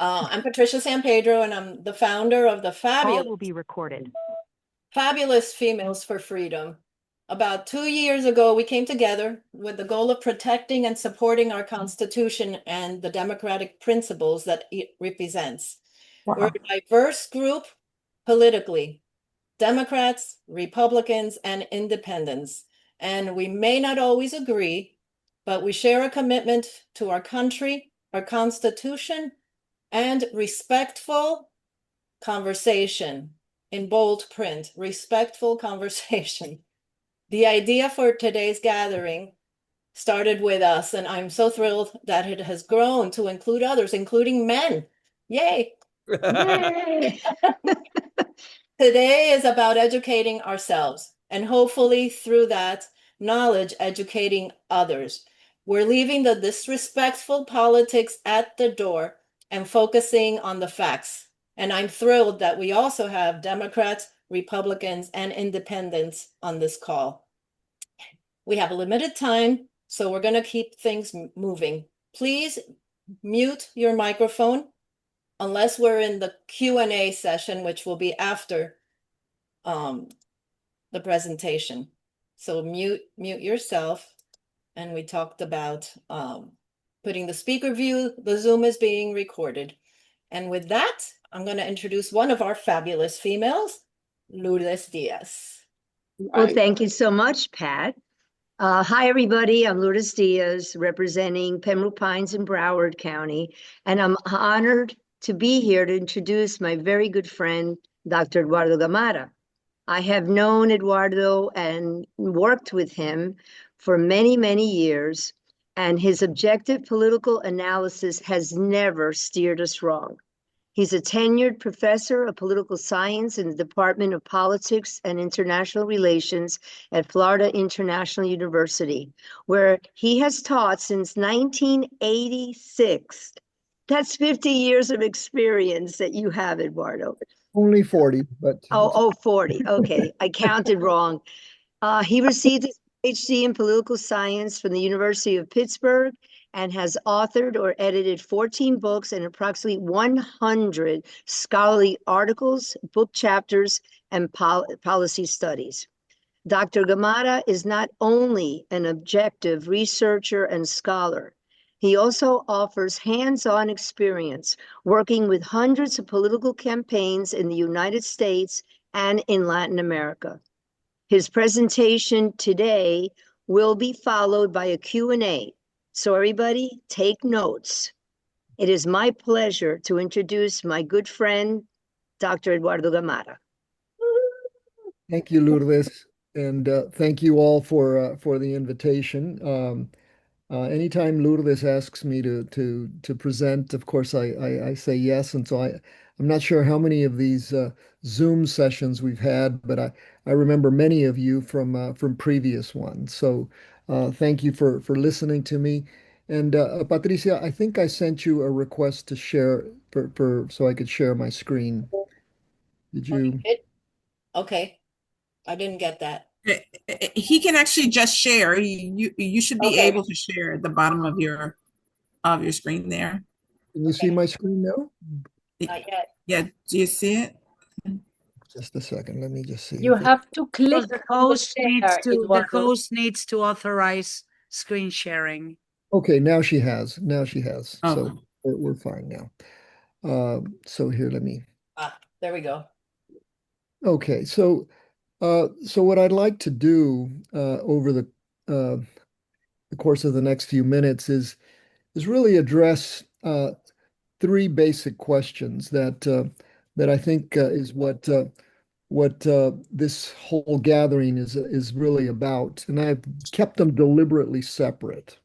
I'm Patricia San Pedro, and I'm the founder of the Call will be recorded. Fabulous Females for Freedom. About 2 years ago, we came together with the goal of protecting and supporting our Constitution and the democratic principles that it represents. We're a diverse group politically, Democrats, Republicans, and independents. And we may not always agree, but we share a commitment to our country, our Constitution, and respectful conversation, in bold print, respectful conversation. The idea for today's gathering started with us, and I'm so thrilled that it has grown to include others, including men. Yay! Yay! Today is about educating ourselves, and hopefully through that knowledge, educating others. We're leaving the disrespectful politics at the door and focusing on the facts. And I'm thrilled that we also have Democrats, Republicans, and independents on this call. We have a limited time, so we're going to keep things moving. Please mute your microphone unless we're in the Q&A session, which will be after the presentation. So mute yourself. And we talked about putting the speaker view. The Zoom is being recorded. And with that, I'm going to introduce one of our fabulous females, Lourdes Diaz. Well, thank you so much, Pat. Hi, everybody. I'm Lourdes Diaz, representing Pembroke Pines in Broward County, and I'm honored to be here to introduce my very good friend, Dr. Eduardo Gamarra. I have known Eduardo and worked with him for many, many years, and his objective political analysis has never steered us wrong. He's a tenured professor of political science in the Department of Politics and International Relations at Florida International University, where he has taught since 1986. That's 50 years of experience that you have, Eduardo. Only 40, but... Oh, 40. Okay, I counted wrong. He received his PhD in political science from the University of Pittsburgh and has authored or edited 14 books and approximately 100 scholarly articles, book chapters, and policy studies. Dr. Gamarra is not only an objective researcher and scholar, he also offers hands-on experience working with hundreds of political campaigns in the United States and in Latin America. His presentation today will be followed by a Q&A. So everybody take notes. It is my pleasure to introduce my good friend, Dr. Eduardo Gamarra. Thank you, Lourdes, and thank you all for the invitation. Anytime Lourdes asks me to present, of course, I say yes, and so I'm not sure how many of these Zoom sessions we've had, but I remember many of you from previous ones. So thank you for listening to me. And Patricia, I think I sent you a request to share so I could share my screen. Did you? Okay, I didn't get that. He can actually just share. You should be able to share at the bottom of your screen there. Can you see my screen now? Not yet. Yeah, do you see it? Just a second. Let me just see. You have to click. The host needs to authorize screen sharing. Okay, now she has. Oh. So we're fine now. So here, let me. There we go. Okay, so what I'd like to do over the course of the next few minutes is really address three basic questions that I think is what this whole gathering is really about, and I've kept them deliberately separate.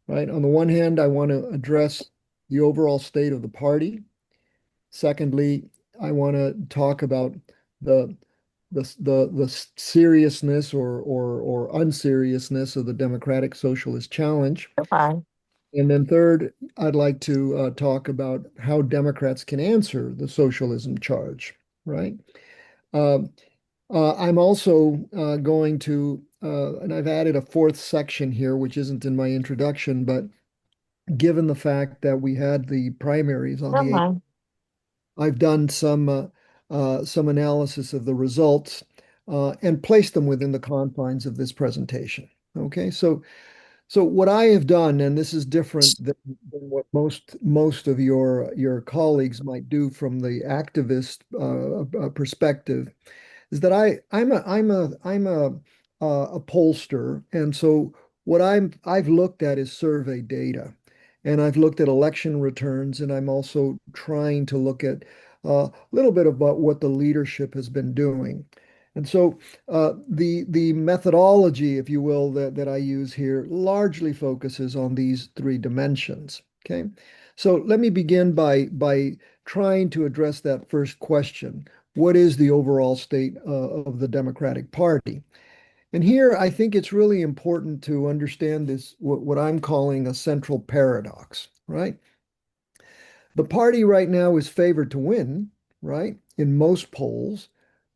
Right. On the one hand, I want to address the overall state of the party. Secondly, I want to talk about the seriousness or unseriousness of the democratic socialist challenge. Fine. And then third, I'd like to talk about how Democrats can answer the socialism charge, right? I'm also going to, and I've added a fourth section here, which isn't in my introduction, but given the fact that we had the primaries on the 8th I've done some analysis of the results and placed them within the confines of this presentation. Okay, so what I have done, and this is different than what most of your colleagues might do from the activist perspective, is that I'm a pollster, and so what I've looked at is survey data, and I've looked at election returns, and I'm also trying to look at a little bit about what the leadership has been doing. And so the methodology, if you will, that I use here largely focuses on these three dimensions. Okay, so let me begin by trying to address that first question. What is the overall state of the Democratic Party? And here I think it's really important to understand this, what I'm calling a central paradox, right? The party right now is favored to win, right, in most polls,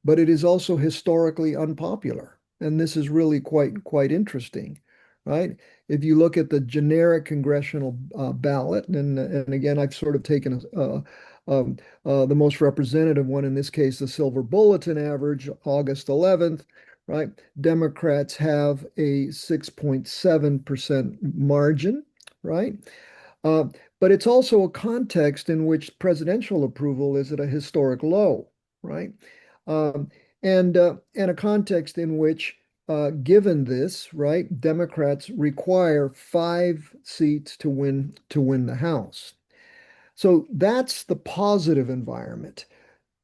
but it is also historically unpopular. And this is really quite interesting, right? If you look at the generic congressional ballot, and again, I've sort of taken the most representative one, in this case, the Silver Bulletin average, August 11th, right? Democrats have a 6.7% margin, right? Uh, but it's also a context in which presidential approval is at a historic low, right? Um, and a context in which, given this, right, Democrats require 5 seats to win the House. So that's the positive environment.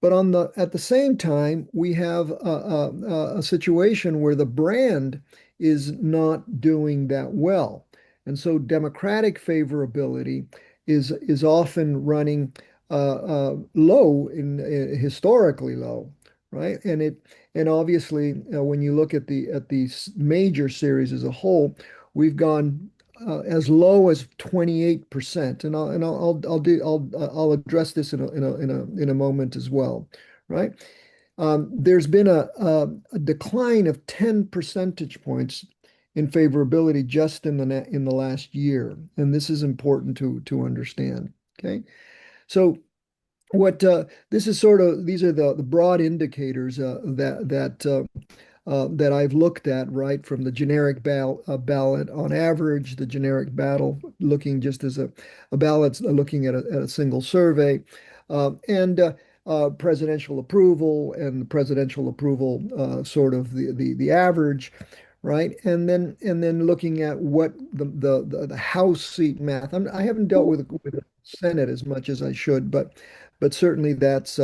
But at the same time, we have a situation where the brand is not doing that well. And so democratic favorability is often running low historically low, right? And obviously when you look at the major series as a whole, we've gone as low as 28%, and I'll address this in a moment as well, right? There's been a decline of 10 percentage points in favorability just in the last year, and this is important to understand. Okay, so what this is sort of these are the broad indicators that I've looked at, right, from the generic ballot on average, the generic battle looking just as a ballot looking at a single survey, and presidential approval and presidential approval sort of the average, right? And then looking at what the House seat math. I haven't dealt with the Senate as much as I should, but certainly that's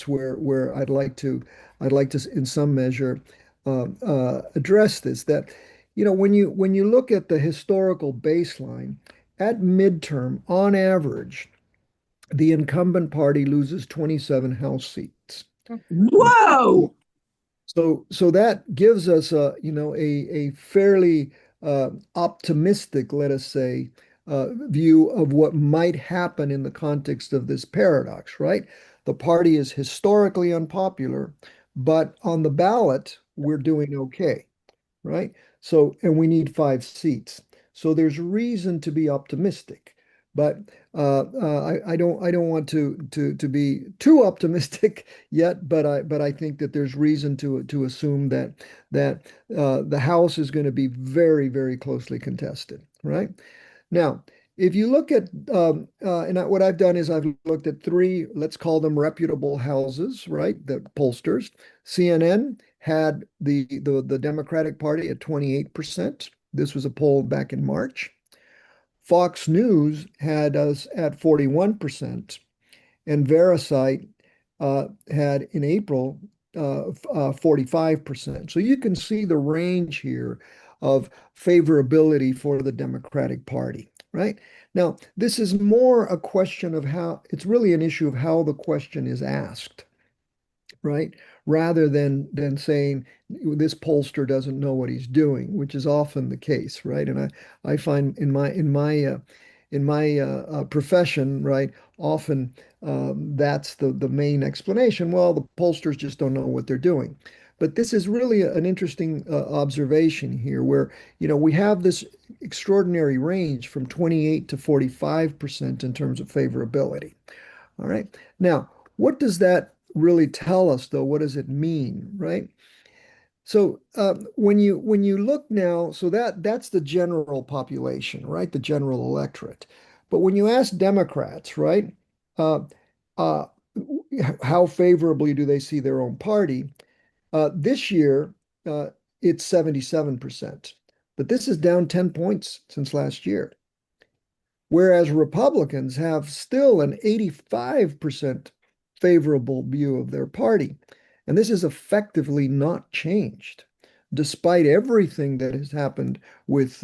where I'd like to in some measure address this, that when you look at the historical baseline at midterm, on average, the incumbent party loses 27 House seats. Whoa! So that gives us a fairly optimistic, let us say, view of what might happen in the context of this paradox, right? The party is historically unpopular, but on the ballot, we're doing okay, right? So, and we need 5 seats. So there's reason to be optimistic, but I don't want to be too optimistic yet. But I think that there's reason to assume that the House is going to be very closely contested, right? Now, if you look at, and what I've done is I've looked at 3, let's call them reputable houses, right? The pollsters. CNN had the Democratic Party at 28%. This was a poll back in March. Fox News had us at 41%, and Verisight had in April 45%. So you can see the range here of favorability for the Democratic Party, right? Now, this is more a question of how, it's really an issue of how the question is asked, right? Rather than saying this pollster doesn't know what he's doing, which is often the case, right? And I find in my profession, right, often that's the main explanation. Well, the pollsters just don't know what they're doing. But this is really an interesting observation here, where we have this extraordinary range from 28 to 45% in terms of favorability. All right. Now, what does that really tell us, though? What does it mean, right? So when you look now, so that's the general population, right? The general electorate. But when you ask Democrats, right, uh, uh, how favorably do they see their own party? This year, it's 77%, but this is down 10 points since last year. Whereas Republicans have still an 85% favorable view of their party. And this is effectively not changed, despite everything that has happened with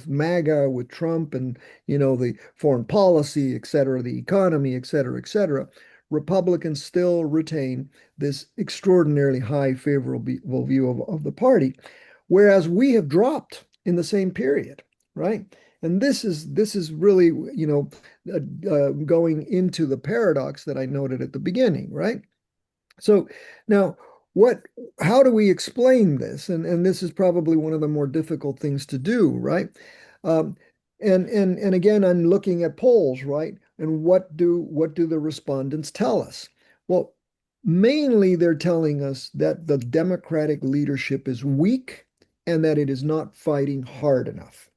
MAGA, with Trump, and the foreign policy, et cetera, the economy, et cetera, et cetera. Republicans still retain this extraordinarily high favorable view of the party, whereas we have dropped in the same period, right? And this is really, going into the paradox that I noted at the beginning, right? So now, how do we explain this? And this is probably one of the more difficult things to do, right? Um, and again, I'm looking at polls, right? And what do the respondents tell us? Well, mainly they're telling us that the Democratic leadership is weak and that it is not fighting hard enough,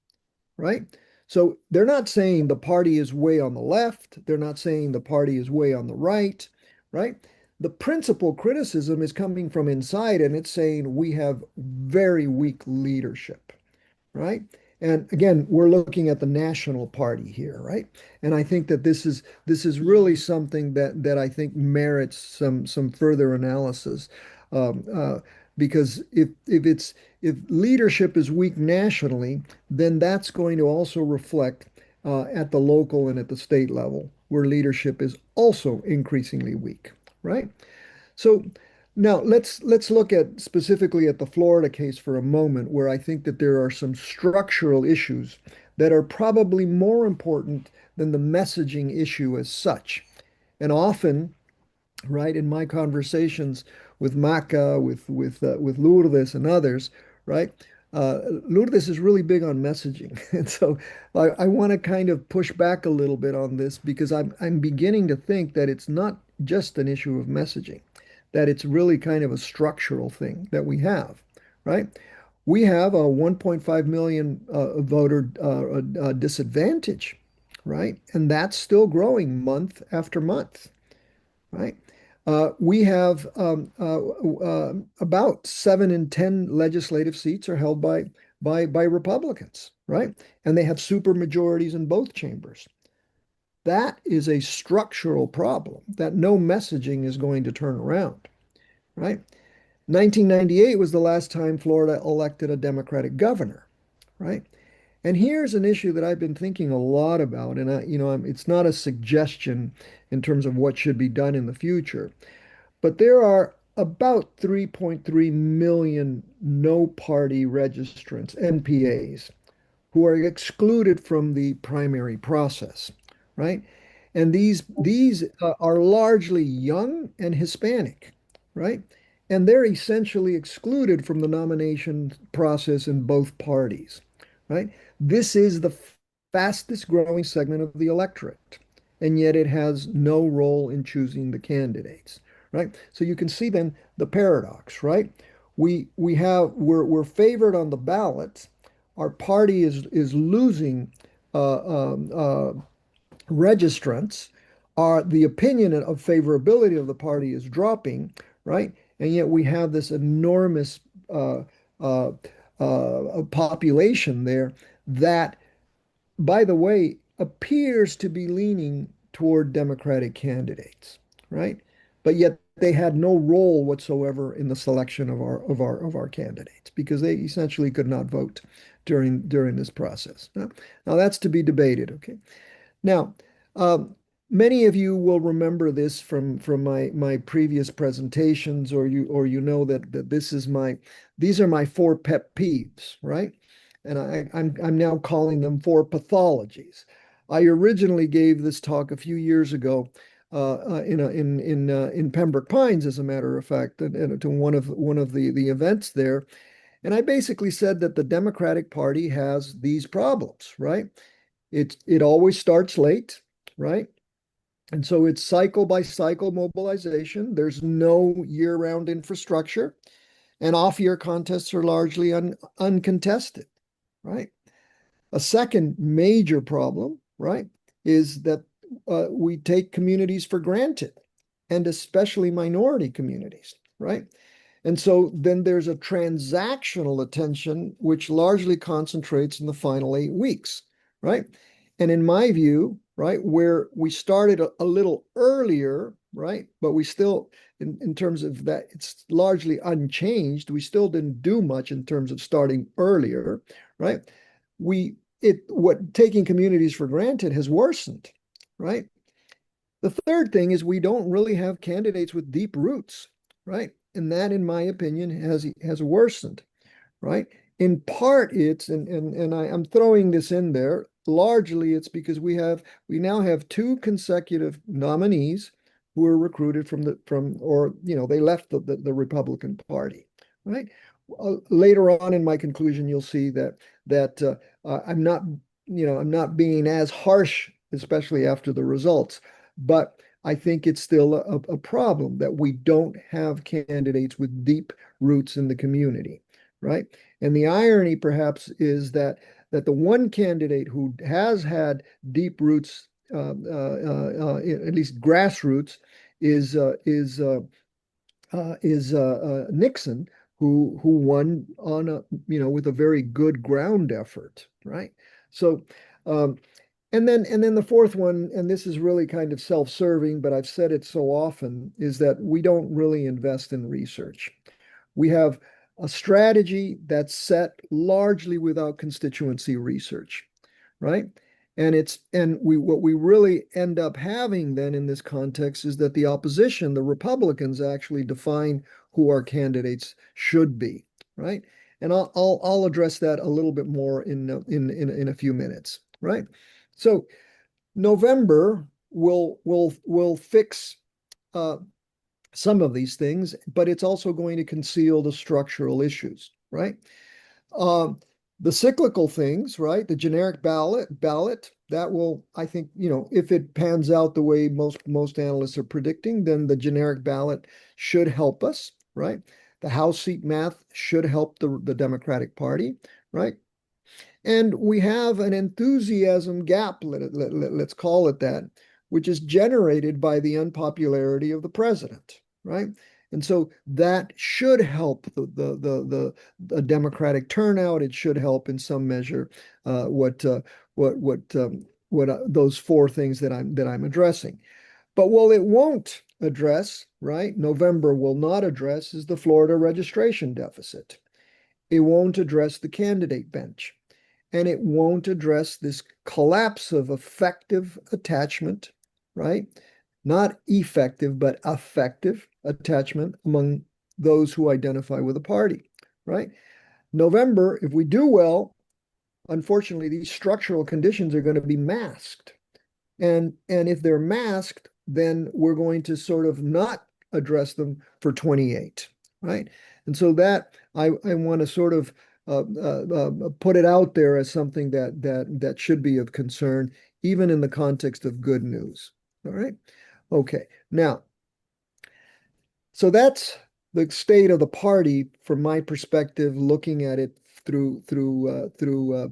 right? So they're not saying the party is way on the left. They're not saying the party is way on the right, right? The principal criticism is coming from inside, and it's saying we have very weak leadership, right? And again, we're looking at the national party here, right? And I think that this is really something that I think merits some further analysis, um, uh, because if leadership is weak nationally, then that's going to also reflect at the local and at the state level, where leadership is also increasingly weak, right? So now let's look at specifically at the Florida case for a moment, where I think that there are some structural issues that are probably more important than the messaging issue as such. And often, right, in my conversations with Maca, with Lourdes and others, right, Lourdes is really big on messaging, and so I want to kind of push back a little bit on this, because I'm beginning to think that it's not just an issue of messaging, that it's really kind of a structural thing that we have, right? We have a 1.5 million voter disadvantage, right? And that's still growing month after month, right? We have about 7 in 10 legislative seats are held by Republicans, right? And they have super majorities in both chambers. That is a structural problem that no messaging is going to turn around, right? 1998 was the last time Florida elected a Democratic governor, right? And here's an issue that I've been thinking a lot about, and it's not a suggestion in terms of what should be done in the future, but there are about 3.3 million no party registrants, NPAs, who are excluded from the primary process, right? And these are largely young and Hispanic, right? And they're essentially excluded from the nomination process in both parties, right? This is the fastest growing segment of the electorate, and yet it has no role in choosing the candidates, right? So you can see then the paradox, right? We're favored on the ballot. Our party is losing registrants. The opinion of favorability of the party is dropping, right? And yet we have this enormous population there that, by the way, appears to be leaning toward Democratic candidates, right? But yet they had no role whatsoever in the selection of our candidates, because they essentially could not vote during this process. Now that's to be debated. Okay. Now, many of you will remember this from my previous presentations, or you know that these are my 4 pet peeves, right? And I'm now calling them 4 pathologies. I originally gave this talk a few years ago in Pembroke Pines, as a matter of fact, and to one of the events there. And I basically said that the Democratic Party has these problems, right? It always starts late, right? And so it's cycle by cycle mobilization. There's no year-round infrastructure, and off-year contests are largely uncontested, right? A second major problem, right, is that we take communities for granted, and especially minority communities, right? And so then there's a transactional attention, which largely concentrates in the final 8 weeks, right? And in my view, right, where we started a little earlier, right, but we still, in terms of that, it's largely unchanged. We still didn't do much in terms of starting earlier, right? What taking communities for granted has worsened, right? The third thing is we don't really have candidates with deep roots, right? And that, in my opinion, has worsened, right? In part, I'm throwing this in there. Largely, it's because we now have 2 consecutive nominees who were recruited they left the Republican Party, right? Later on in my conclusion, you'll see that I'm not being as harsh, especially after the results, but I think it's still a problem that we don't have candidates with deep roots in the community, right? And the irony perhaps is that the one candidate who has had deep roots, at least grassroots, is Nixon, who won on with a very good ground effort, right? So, and then the fourth one, and this is really kind of self-serving, but I've said it so often, is that we don't really invest in research. We have a strategy that's set largely without constituency research, right? What we really end up having then in this context is that the opposition, the Republicans, actually define who our candidates should be, right? And I'll address that a little bit more in a few minutes, right? So November will fix some of these things, but it's also going to conceal the structural issues, right? The cyclical things, right? The generic ballot, that will, I think, if it pans out the way most analysts are predicting, then the generic ballot should help us, right? The House seat math should help the Democratic Party, right? And we have an enthusiasm gap, let's call it that, which is generated by the unpopularity of the president, right? And so that should help the Democratic turnout. It should help in some measure what those 4 things that I'm addressing. But what it won't address, right? November will not address is the Florida registration deficit. It won't address the candidate bench. And it won't address this collapse of effective attachment, right? Not effective, but effective attachment among those who identify with a party, right? November, if we do well, unfortunately, these structural conditions are going to be masked. And if they're masked, then we're going to sort of not address them for 28, right? And so that I want to sort of put it out there as something that should be of concern, even in the context of good news. All right. Okay. Now, so that's the state of the party from my perspective, looking at it through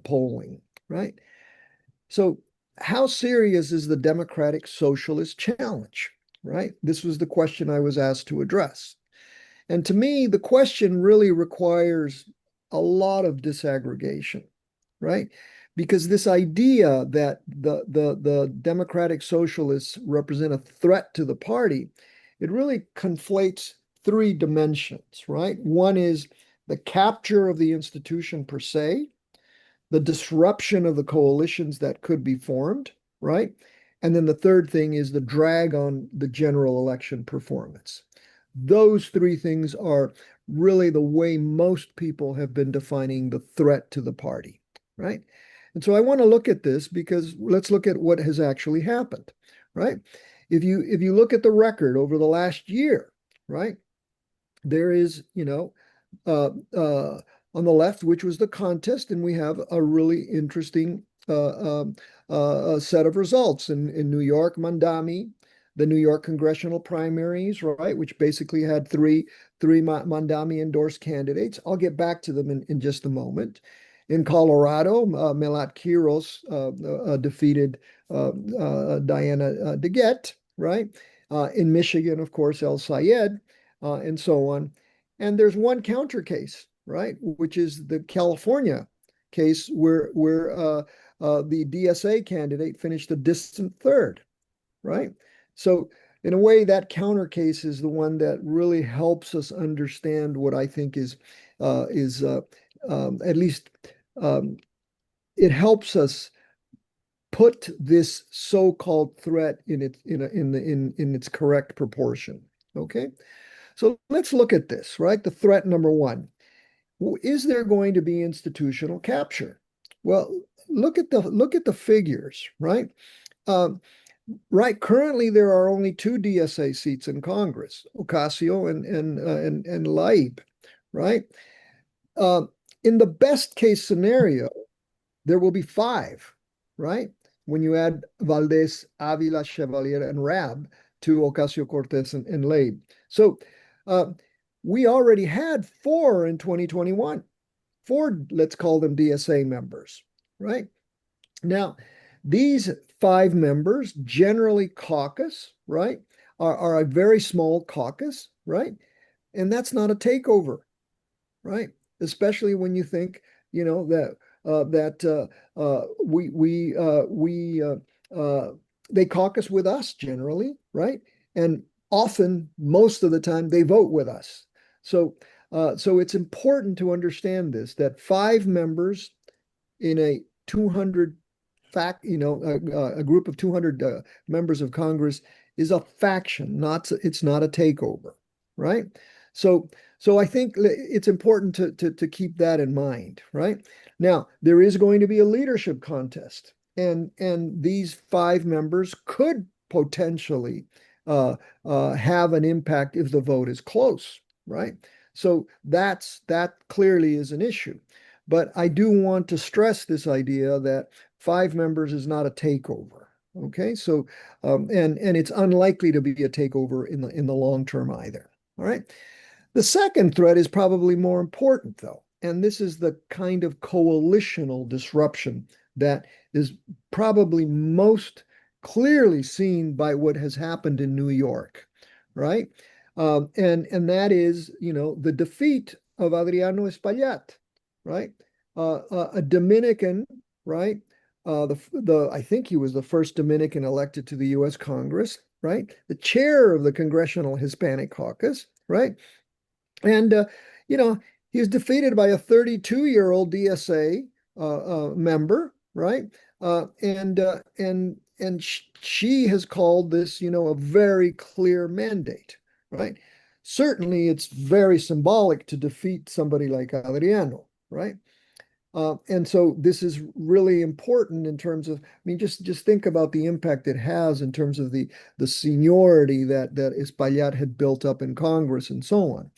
polling. Right. So, how serious is the democratic socialist challenge? Right. This was the question I was asked to address. And to me, the question really requires a lot of disaggregation, right? Because this idea that the democratic socialists represent a threat to the party, it really conflates 3 dimensions, right? One is the capture of the institution per se, the disruption of the coalitions that could be formed, right? And then the third thing is the drag on the general election performance. Those 3 things are really the way most people have been defining the threat to the party, right? And so I want to look at this because let's look at what has actually happened, right? If you look at the record over the last year, right, there is, on the left, which was the contest, and we have a really interesting set of results in New York, Mandami, the New York congressional primaries, right, which basically had three Mandami endorsed candidates. I'll get back to them in just a moment. In Colorado, Melat Quiros defeated Diana DeGette, right? In Michigan, of course, El Sayed, and so on. And there's one counter case, right, which is the California case where the DSA candidate finished a distant third, right? So in a way, that counter case is the one that really helps us understand what I think is at least it helps us put this so-called threat in its correct proportion. Okay, so let's look at this. Right, the threat number one: is there going to be institutional capture? Well, look at the figures. Right. Right. Currently, there are only 2 DSA seats in Congress: Ocasio and Laib. Right. In the best case scenario, there will be 5. Right. When you add Valdez, Avila, Chevalier, and Rabb to Ocasio-Cortez and Laib. So we already had 4 in 2021. 4, let's call them DSA members. Right. Now, these 5 members generally caucus, right, are a very small caucus, right? And that's not a takeover, right? Especially when you think, that they caucus with us generally, right? And often, most of the time, they vote with us. So it's important to understand this, that 5 members in a 200 a group of 200 members of Congress is a faction, it's not a takeover, right? So I think it's important to keep that in mind, right? Now, there is going to be a leadership contest, and these 5 members could potentially have an impact if the vote is close, right? So that clearly is an issue. But I do want to stress this idea that 5 members is not a takeover. Okay, so and it's unlikely to be a takeover in the long term either. All right. The second threat is probably more important, though, and this is the kind of coalitional disruption that is probably most clearly seen by what has happened in New York, right? And that is, the defeat of Adriano Espaillat, right? A Dominican, right? I think he was the first Dominican elected to the U.S. Congress, right? The chair of the Congressional Hispanic Caucus, right? And he was defeated by a 32-year-old DSA member, right? And she has called this, a very clear mandate, right? Certainly, it's very symbolic to defeat somebody like Adriano, right? And so this is really important in terms of, just think about the impact it has in terms of the seniority that Espaillat had built up in Congress and so on.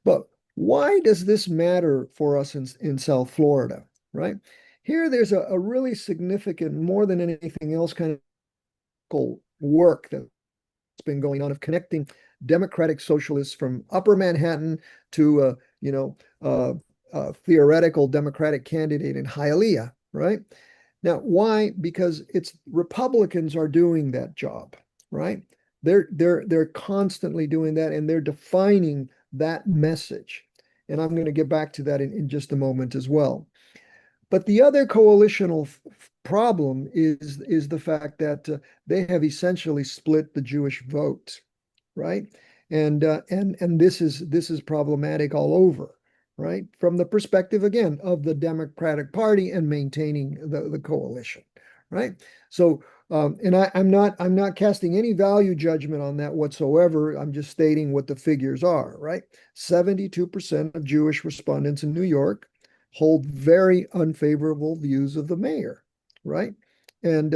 But why does this matter for us in South Florida, right? Here, there's a really significant, more than anything else, kind of work that's been going on of connecting democratic socialists from Upper Manhattan to, theoretical Democratic candidate in Hialeah, right? Now, why? Because it's Republicans are doing that job, right? They're constantly doing that, and they're defining that message. And I'm going to get back to that in just a moment as well. But the other coalitional problem is the fact that they have essentially split the Jewish vote, right? And this is problematic all over, right? From the perspective, again, of the Democratic Party and maintaining the coalition, right? So, and I'm not casting any value judgment on that whatsoever. I'm just stating what the figures are, right? 72% of Jewish respondents in New York hold very unfavorable views of the mayor, right? And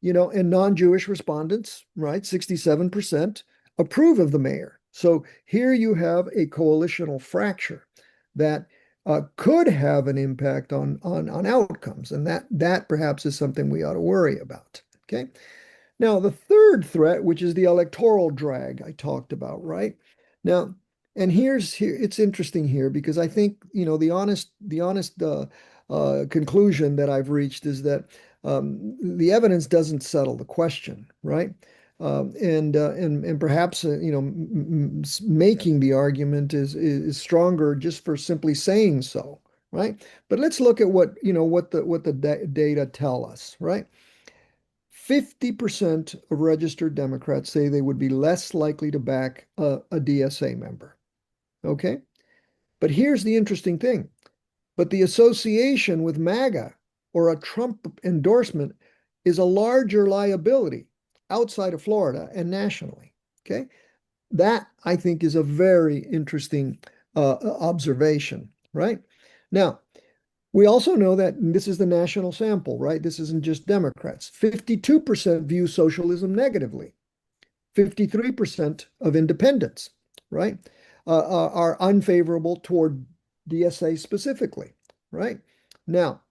non-Jewish respondents, right, 67% approve of the mayor. So here you have a coalitional fracture that could have an impact on outcomes, and that perhaps is something we ought to worry about. Okay. Now, the third threat, which is the electoral drag I talked about, right? Now, and here it's interesting here because I think, the honest conclusion that I've reached is that the evidence doesn't settle the question, right? And perhaps making the argument is stronger just for simply saying so, right? But let's look at what the data tell us, right? 50% of registered Democrats say they would be less likely to back a DSA member. Okay? But here's the interesting thing. But the association with MAGA or a Trump endorsement is a larger liability outside of Florida and nationally. Okay? That, I think, is a very interesting observation, right? Now, we also know that this is the national sample, right? This isn't just Democrats. 52% view socialism negatively. 53% of independents, right, are unfavorable toward DSA specifically, right? Now,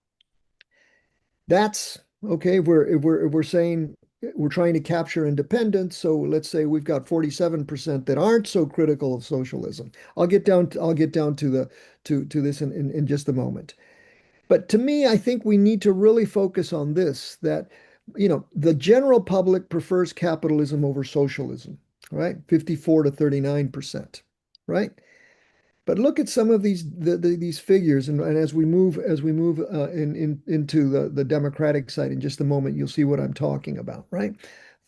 that's okay. If we're saying we're trying to capture independence, so let's say we've got 47% that aren't so critical of socialism. I'll get down to this in just a moment. But to me, I think we need to really focus on this, that, the general public prefers capitalism over socialism, right? 54 to 39%, right? But look at some of these figures, and as we move into the Democratic side in just a moment, you'll see what I'm talking about, right?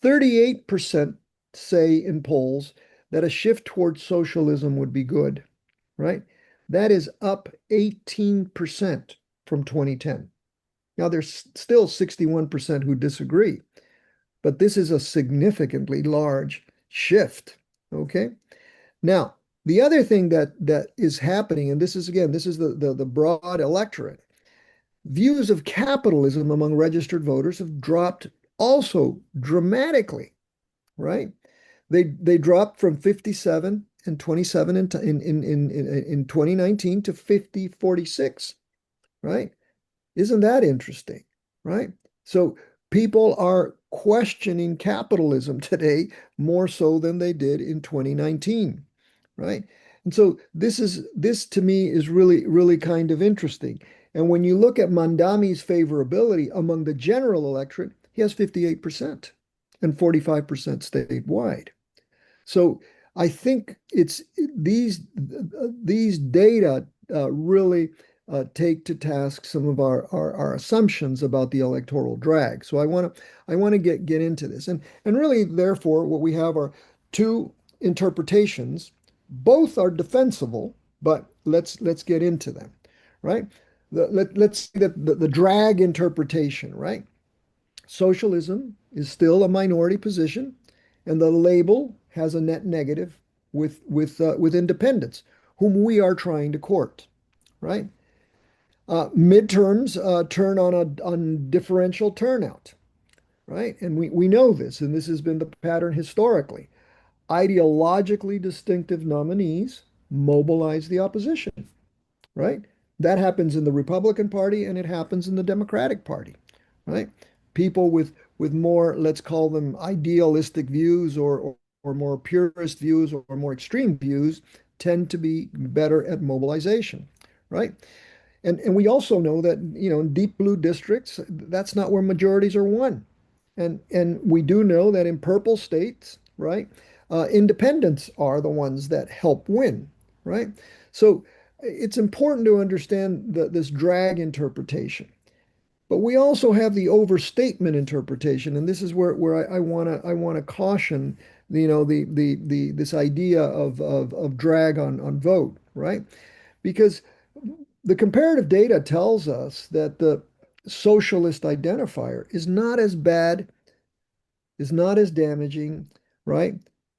38% say in polls that a shift towards socialism would be good, right? That is up 18% from 2010. Now, there's still 61% who disagree, but this is a significantly large shift, okay? Now, the other thing that is happening, and this is the broad electorate, views of capitalism among registered voters have dropped also dramatically, right? They dropped from 57 and 27 in 2019 to 50, 46, right? Isn't that interesting, right? So people are questioning capitalism today more so than they did in 2019, right? And so this to me is really, really kind of interesting. And when you look at Mandami's favorability among the general electorate, he has 58% and 45% statewide. So I think it's these data really take to task some of our assumptions about the electoral drag. So I want to get into this, and really, therefore, what we have are two interpretations. Both are defensible, but let's get into them, right? Let's see the drag interpretation, right? Socialism is still a minority position, and the label has a net negative with independents, whom we are trying to court, right? Midterms turn on differential turnout, right? And we know this, and this has been the pattern historically. Ideologically distinctive nominees mobilize the opposition, right? That happens in the Republican Party and it happens in the Democratic Party, right? People with more, let's call them idealistic views or more purist views or more extreme views tend to be better at mobilization, right? And we also know that, in deep blue districts, that's not where majorities are won. And we do know that in purple states, right, independents are the ones that help win, right? So it's important to understand this drag interpretation. But we also have the overstatement interpretation, and this is where I want to caution, this idea of drag on vote, right? Because the comparative data tells us that the socialist identifier is not as bad, is not as damaging, right,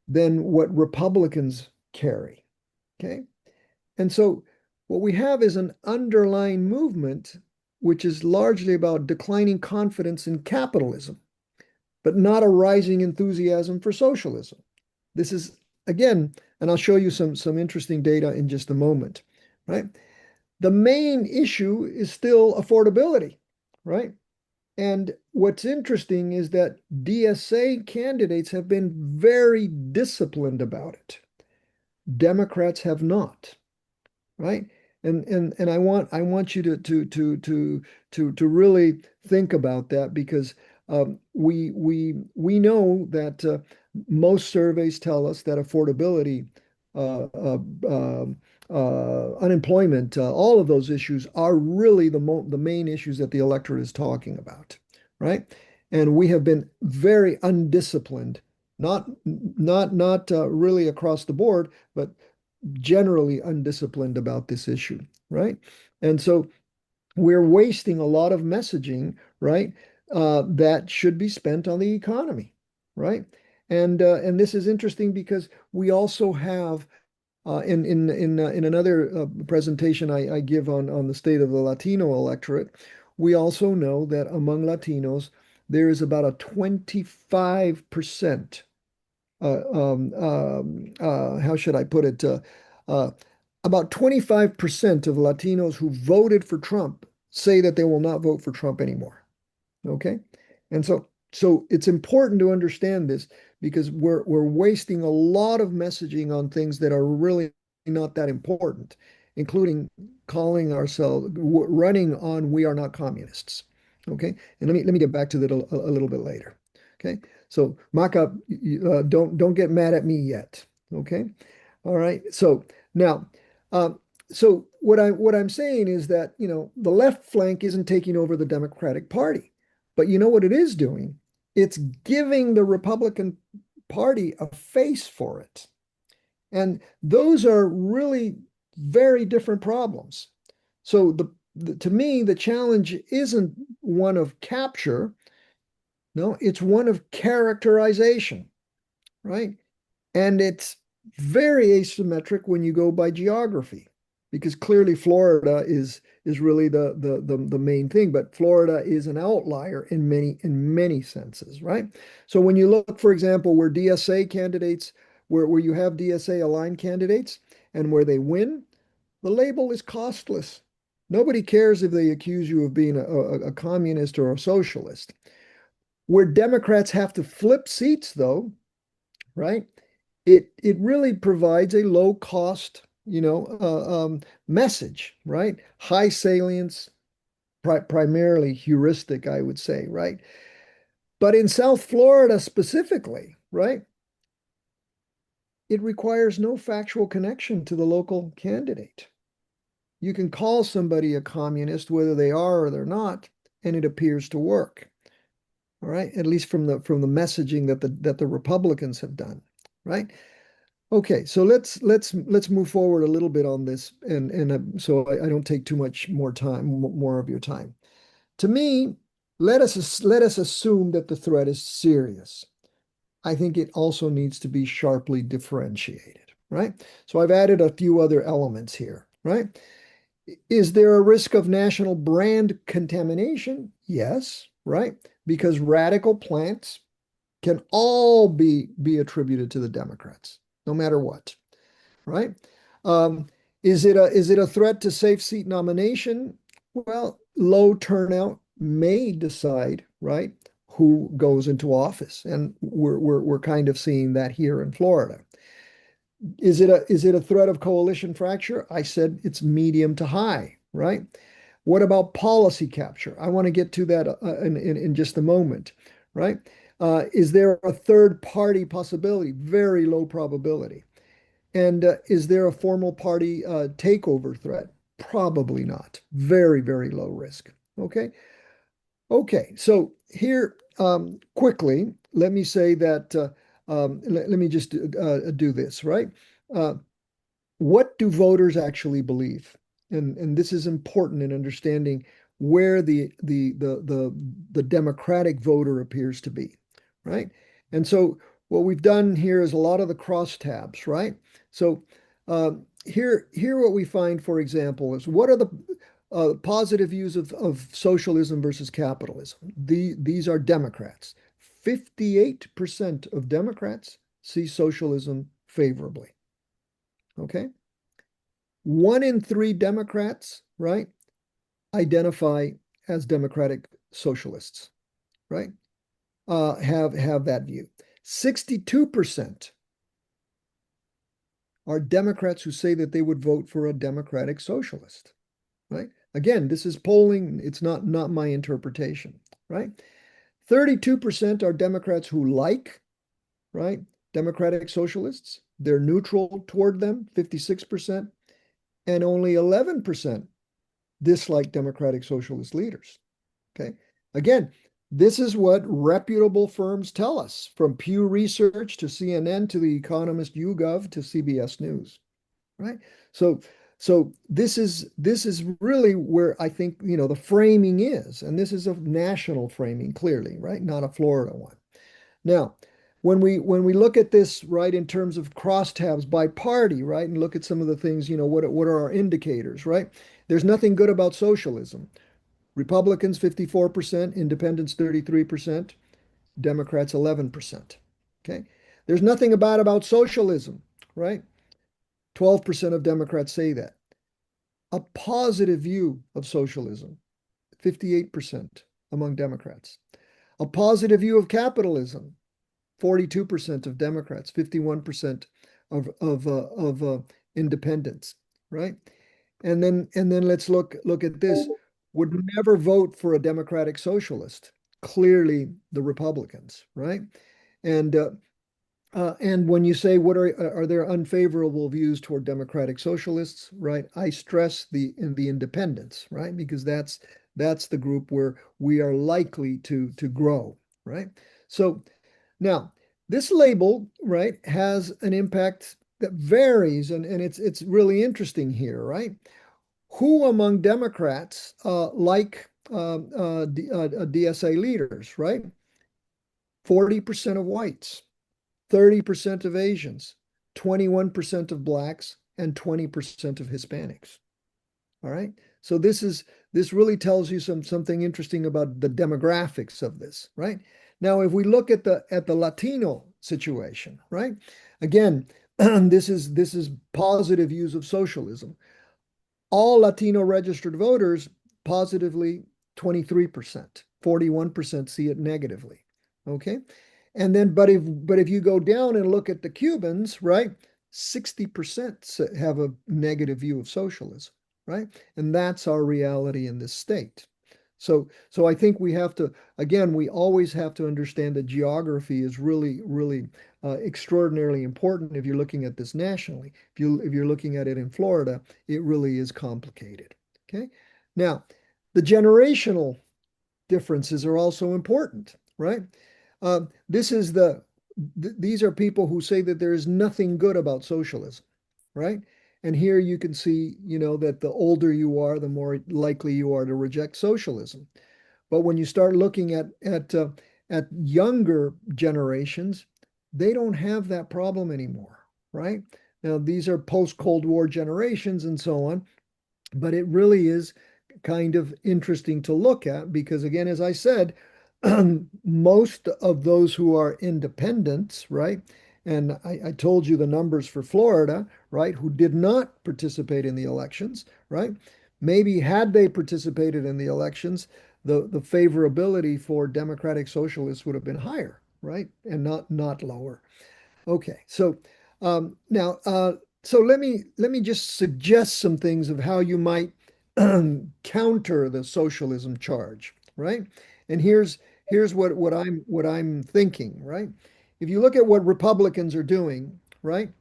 than what Republicans carry. Okay. And so what we have is an underlying movement, which is largely about declining confidence in capitalism, but not a rising enthusiasm for socialism. This is, again, and I'll show you some interesting data in just a moment, right? The main issue is still affordability, right? And what's interesting is that DSA candidates have been very disciplined about it. Democrats have not, right? And I want you to really think about that, because we know that most surveys tell us that affordability, uh, uh, unemployment, all of those issues are really the main issues that the electorate is talking about, right? And we have been very undisciplined, not really across the board, but generally undisciplined about this issue, right? And so we're wasting a lot of messaging, right? That should be spent on the economy, right? And this is interesting because we also have in another presentation I give on the state of the Latino electorate, we also know that among Latinos there is about a 25%, how should I put it? Uh, about 25% of Latinos who voted for Trump say that they will not vote for Trump anymore. Okay. And so it's important to understand this, because we're wasting a lot of messaging on things that are really not that important, including calling ourselves running on "we are not communists." Okay. And let me get back to that a little bit later. Okay. So Maka, don't get mad at me yet. Okay. All right. So now, so what I'm saying is that, the left flank isn't taking over the Democratic Party, but you know what it is doing? It's giving the Republican Party a face for it. And those are really very different problems. So to me, the challenge isn't one of capture. No, it's one of characterization, right? And it's very asymmetric when you go by geography, because clearly Florida is really the main thing, but Florida is an outlier in many senses, right? So when you look, for example, where DSA candidates, where you have DSA aligned candidates and where they win, the label is costless. Nobody cares if they accuse you of being a communist or a socialist. Where Democrats have to flip seats, though, right? It really provides a low cost, message, right? High salience, primarily heuristic, I would say, right? But in South Florida specifically, right? It requires no factual connection to the local candidate. You can call somebody a communist, whether they are or they're not, and it appears to work. All right, at least from the messaging that the Republicans have done, right? Okay, so let's move forward a little bit on this, and so I don't take too much more of your time. To me, let us assume that the threat is serious. I think it also needs to be sharply differentiated, right? So I've added a few other elements here, right? Is there a risk of national brand contamination? Yes, right? Because radical plants can all be attributed to the Democrats, no matter what, right? Is it a threat to safe seat nomination? Well, low turnout may decide, right, who goes into office, and we're kind of seeing that here in Florida. Is it a threat of coalition fracture? I said it's medium to high, right? What about policy capture? I want to get to that in just a moment, right? Is there a third party possibility? Very low probability. And is there a formal party takeover threat? Probably not. Very, very low risk. Okay. Okay. So here, quickly, let me say that, let me just do this, right? Uh, what do voters actually believe? And this is important in understanding where the democratic voter appears to be, right? And so what we've done here is a lot of the crosstabs, right? So here what we find, for example, is what are the positive views of socialism versus capitalism? These are Democrats. 58% of Democrats see socialism favorably. Okay. 1 in 3 Democrats, right, identify as democratic socialists. right, have that view. 62% are Democrats who say that they would vote for a democratic socialist, right? Again, this is polling. It's not my interpretation, right? 32% are Democrats who like, right, democratic socialists. They're neutral toward them, 56%, and only 11% dislike democratic socialist leaders. Okay. Again, this is what reputable firms tell us, from Pew Research to CNN to The Economist YouGov to CBS News, right? So this is really where I think, the framing is, and this is a national framing, clearly, right? Not a Florida one. Now, when we look at this, right, in terms of crosstabs by party, right, and look at some of the things, what are our indicators, right? There's nothing good about socialism. Republicans 54%, independents 33%, Democrats 11%. Okay. There's nothing bad about socialism, right? 12% of Democrats say that. A positive view of socialism, 58% among Democrats. A positive view of capitalism, 42% of Democrats, 51% of independents, right? And then let's look at this. Would never vote for a democratic socialist. Clearly, the Republicans, right? And when you say what are there unfavorable views toward democratic socialists, right? I stress the independents, right? Because that's the group where we are likely to grow, right? So now this label, right, has an impact that varies, and it's really interesting here, right? Who among Democrats like DSA leaders, right? 40% of whites, 30% of Asians, 21% of blacks, and 20% of Hispanics. All right. So this really tells you something interesting about the demographics of this, right? Now, if we look at the Latino situation, right? Again, this is positive views of socialism. All Latino registered voters positively 23%, 41% see it negatively. Okay. And then, but if you go down and look at the Cubans, right, 60% have a negative view of socialism, right? And that's our reality in this state. So I think we have to, again, we always have to understand that geography is really, really extraordinarily important if you're looking at this nationally. If you're looking at it in Florida, it really is complicated. Okay. Now, the generational differences are also important, right? These are people who say that there is nothing good about socialism, right? And here you can see, that the older you are, the more likely you are to reject socialism. But when you start looking at younger generations, they don't have that problem anymore, right? Now, these are post-Cold War generations and so on, but it really is kind of interesting to look at because, again, as I said, most of those who are independents, right? And I told you the numbers for Florida, right, who did not participate in the elections, right? Maybe had they participated in the elections, the favorability for democratic socialists would have been higher, right? And not lower. Okay, so now, so let me just suggest some things of how you might counter the socialism charge, right? And here's what I'm thinking, right? If you look at what Republicans are doing, right?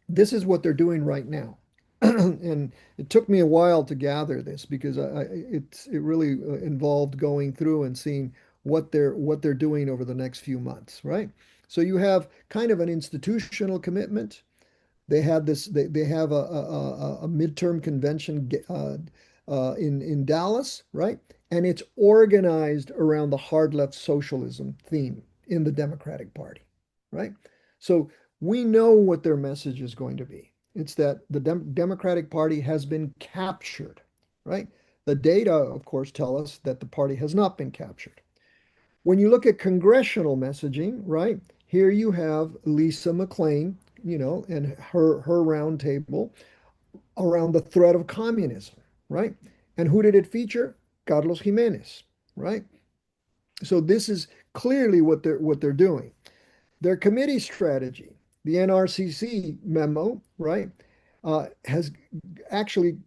This is what they're doing right now. And it took me a while to gather this because it really involved going through and seeing what they're doing over the next few months, right? So you have kind of an institutional commitment. They have this. They have a midterm convention in Dallas, right? And it's organized around the hard left socialism theme in the Democratic Party, right? So we know what their message is going to be. It's that the Democratic Party has been captured, right? The data, of course, tell us that the party has not been captured. When you look at congressional messaging, right? Here you have Lisa McClain, and her roundtable around the threat of communism, right? And who did it feature? Carlos Jimenez, right? So this is clearly what they're doing. Their committee strategy, the NRCC memo, right, has actually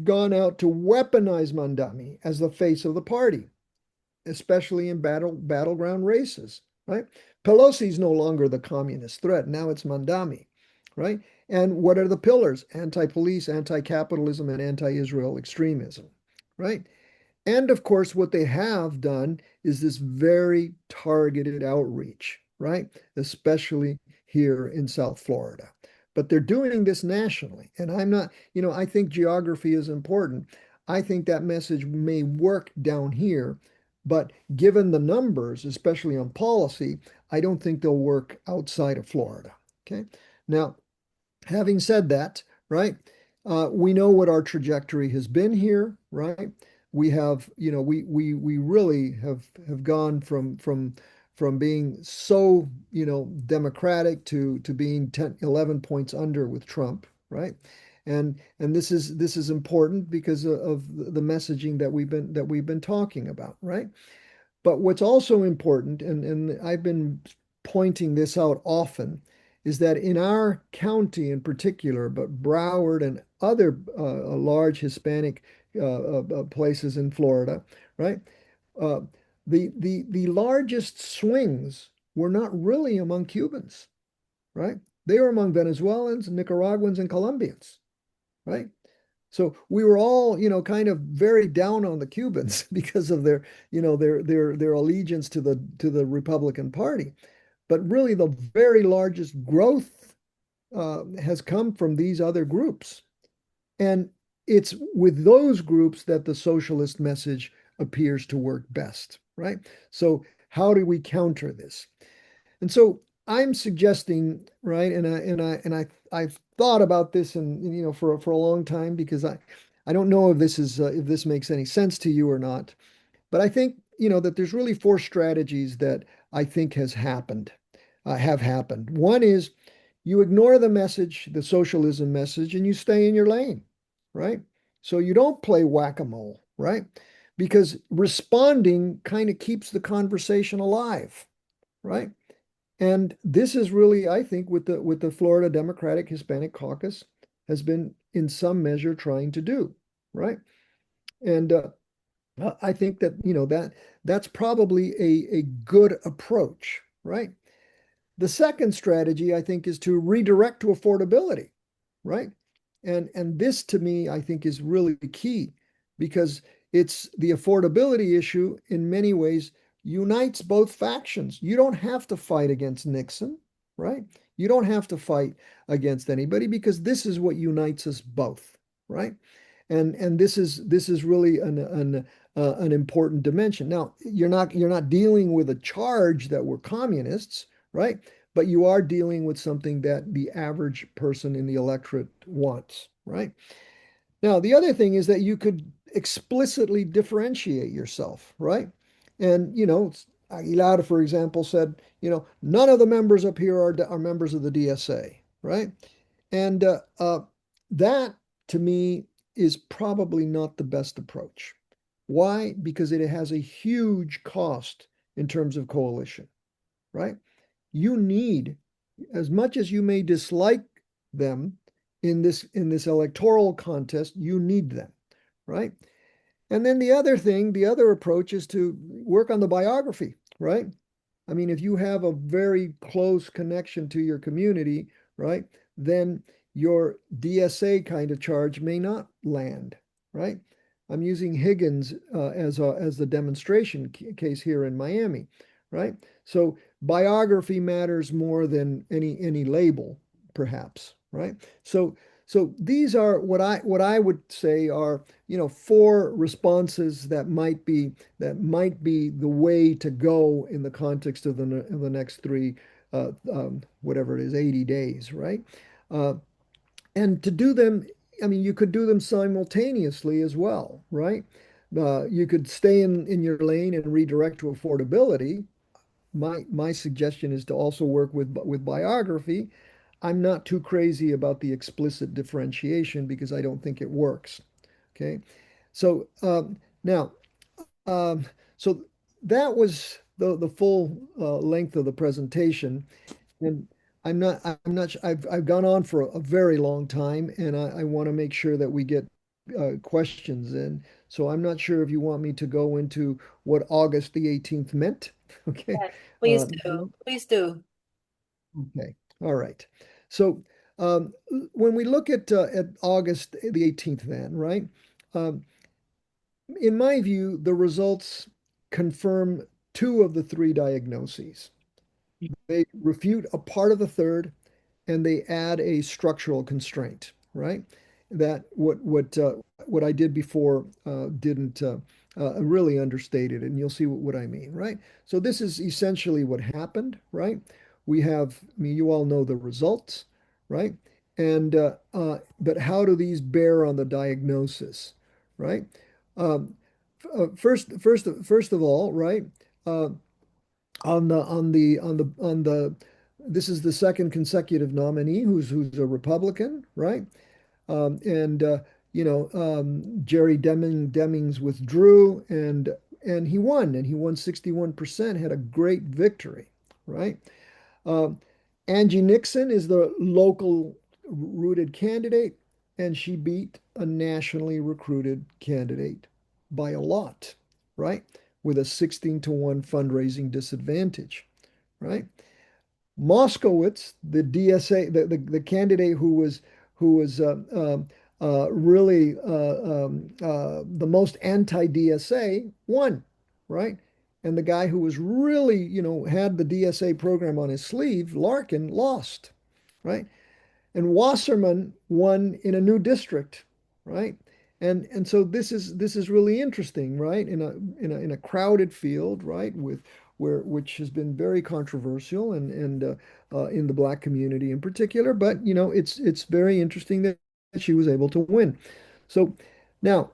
gone out to weaponize Mandami as the face of the party, especially in battleground races, right? Pelosi's no longer the communist threat. Now it's Mandami, right? And what are the pillars? Anti-police, anti-capitalism, and anti-Israel extremism, right? And of course, what they have done is this very targeted outreach, right? Especially here in South Florida. But they're doing this nationally. And I'm not, I think geography is important. I think that message may work down here, but given the numbers, especially on policy, I don't think they'll work outside of Florida. Okay. Now, having said that, right, we know what our trajectory has been here, right? We have, we really have gone from being so, democratic to being 10, 11 points under with Trump, right? And this is important because of the messaging that we've been talking about, right? But what's also important, and I've been pointing this out often, is that in our county in particular, but Broward and other large Hispanic places in Florida, right? Uh, the largest swings were not really among Cubans, right? They were among Venezuelans, Nicaraguans, and Colombians, right? So we were all, kind of very down on the Cubans because of their allegiance to the Republican Party. But really, the very largest growth has come from these other groups, and it's with those groups that the socialist message appears to work best, right? So how do we counter this? And so I'm suggesting, right, I've thought about this and for a long time because I don't know if this makes any sense to you or not, but I think that there's really four strategies that I think have happened. One is you ignore the message, the socialism message, and you stay in your lane, right? So you don't play whack-a-mole, right? Because responding kind of keeps the conversation alive, right? And this is really, I think, with the Florida Democratic Hispanic Caucus has been in some measure trying to do, right? And I think that that's probably a good approach, right? The second strategy, I think, is to redirect to affordability, right? And this to me, I think, is really key because it's the affordability issue in many ways unites both factions. You don't have to fight against Nixon, right? You don't have to fight against anybody because this is what unites us both, right? And this is really an important dimension. Now, you're not dealing with a charge that we're communists, right? But you are dealing with something that the average person in the electorate wants, right? Now, the other thing is that you could explicitly differentiate yourself, right? And, Aguilar, for example, said, none of the members up here are members of the DSA, right? And that, to me, is probably not the best approach. Why? Because it has a huge cost in terms of coalition, right? You need, as much as you may dislike them in this electoral contest, you need them, right? And then the other approach is to work on the biography, right? I mean, if you have a very close connection to your community, right, then your DSA kind of charge may not land, right? I'm using Higgins as the demonstration case here in Miami, right? So biography matters more than any label, perhaps, right? So these are what I would say are four responses that might be the way to go in the context of the next three whatever it is 80 days, right? Uh, and to do them, I mean, you could do them simultaneously as well, right? You could stay in your lane and redirect to affordability. My suggestion is to also work with biography. I'm not too crazy about the explicit differentiation because I don't think it works. Okay, so now, um, so that was the full length of the presentation. And I'm not, I've gone on for a very long time, and I want to make sure that we get questions in. So I'm not sure if you want me to go into what August the 18th meant. Okay. Yes, please Um, do. Please do. Okay, all right. So when we look at August the 18th, then, right? Um, in my view, the results confirm two of the three diagnoses. They refute a part of the third, and they add a structural constraint, right? That what I did before didn't really understate it, and you'll see what I mean, right? So this is essentially what happened, right? We have, I mean, you all know the results, right? And but how do these bear on the diagnosis, right? Um, first of all, right? Uh, on the this is the second consecutive nominee who's a Republican, right? And Jerry Demings withdrew, and he won, 61%, had a great victory, right? Um, Angie Nixon is the local rooted candidate, and she beat a nationally recruited candidate by a lot, right? With a 16-1 fundraising disadvantage, right? Moskowitz, the DSA, the candidate who was really the most anti-DSA, won, right? And the guy who was really, had the DSA program on his sleeve, Larkin, lost, right? And Wasserman won in a new district, right? And so this is really interesting, right? In a crowded field, right? Which has been very controversial and in the Black community in particular. But it's very interesting that she was able to win. So now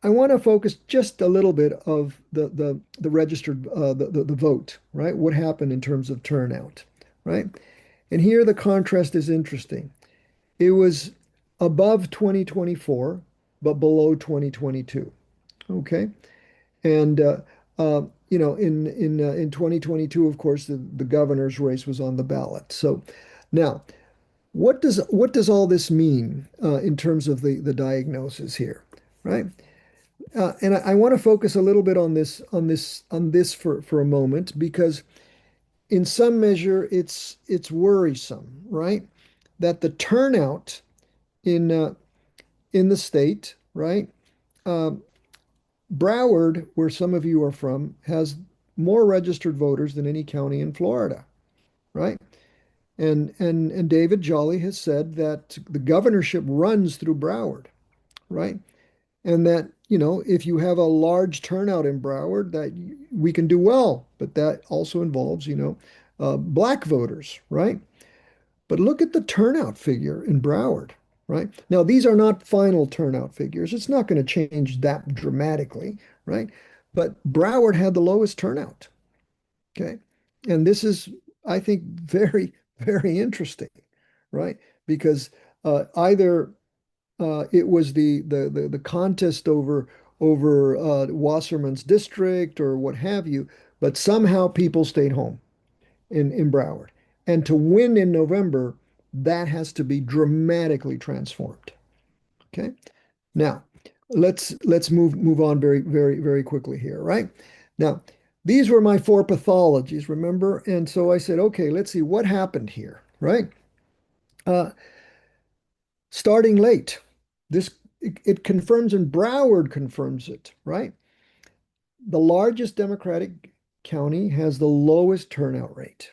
I want to focus just a little bit of the registered the vote, right? What happened in terms of turnout, right? And here the contrast is interesting. It was above 2024, but below 2022. Okay, and in 2022, of course, the governor's race was on the ballot. So now, what does all this mean in terms of the diagnosis here, right? And I want to focus a little bit on this for a moment, because in some measure it's worrisome, right? That the turnout in in the state, right? Uh, Broward, where some of you are from, has more registered voters than any county in Florida, right? And David Jolly has said that the governorship runs through Broward, right? And that, if you have a large turnout in Broward, that we can do well, but that also involves, Black voters, right? But look at the turnout figure in Broward, right? Now, these are not final turnout figures. It's not going to change that dramatically, right? But Broward had the lowest turnout, okay? And this is, I think, very, very interesting, right? Because either it was the contest over Wasserman's district or what have you, but somehow people stayed home in Broward. And to win in November, that has to be dramatically transformed. Okay. Now, let's move on very, very, very quickly here, right? Now, these were my four pathologies, remember? And so I said, okay, let's see what happened here, right? Uh, Starting late. It confirms, and Broward confirms it, right? The largest Democratic county has the lowest turnout rate.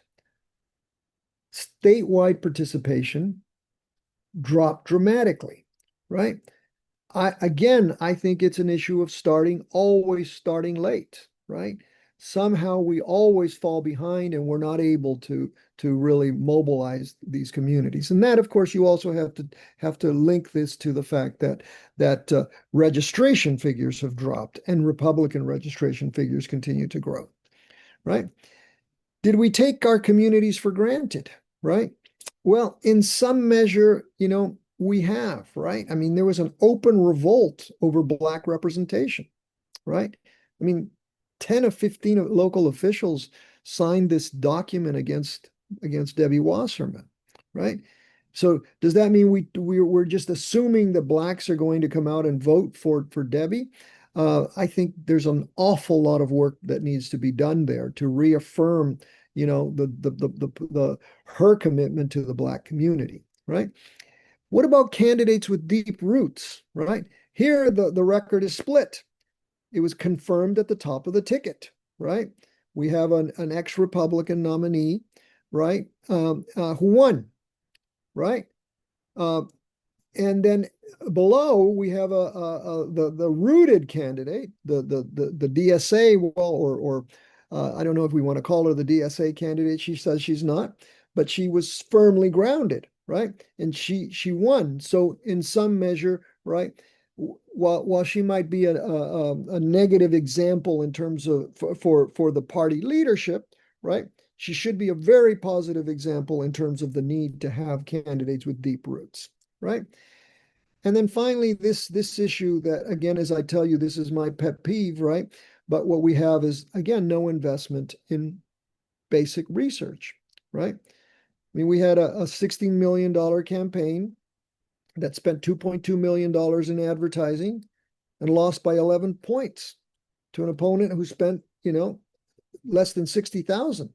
Statewide participation dropped dramatically, right? I think it's an issue of always starting late, right? Somehow we always fall behind and we're not able to really mobilize these communities. And that, of course, you also have to link this to the fact that registration figures have dropped and Republican registration figures continue to grow, right? Did we take our communities for granted, right? Well, in some measure, we have, right? I mean, there was an open revolt over Black representation, right? I mean, 10 of 15 local officials signed this document against Debbie Wasserman, right? So does that mean we're just assuming that blacks are going to come out and vote for Debbie? I think there's an awful lot of work that needs to be done there to reaffirm, her commitment to the black community, right? What about candidates with deep roots, right? Here, the record is split. It was confirmed at the top of the ticket, right? We have an ex-Republican nominee, right, who won, right? And then below we have the rooted candidate, the DSA, well, I don't know if we want to call her the DSA candidate. She says she's not, but she was firmly grounded, right? And she won. So in some measure, right, while she might be a negative example in terms of for the party leadership, right, she should be a very positive example in terms of the need to have candidates with deep roots, right? And then finally, this issue that, again, as I tell you, this is my pet peeve, right? But what we have is, again, no investment in basic research, right? I mean, we had a $16 million campaign that spent $2.2 million in advertising and lost by 11 points to an opponent who spent, less than 60,000.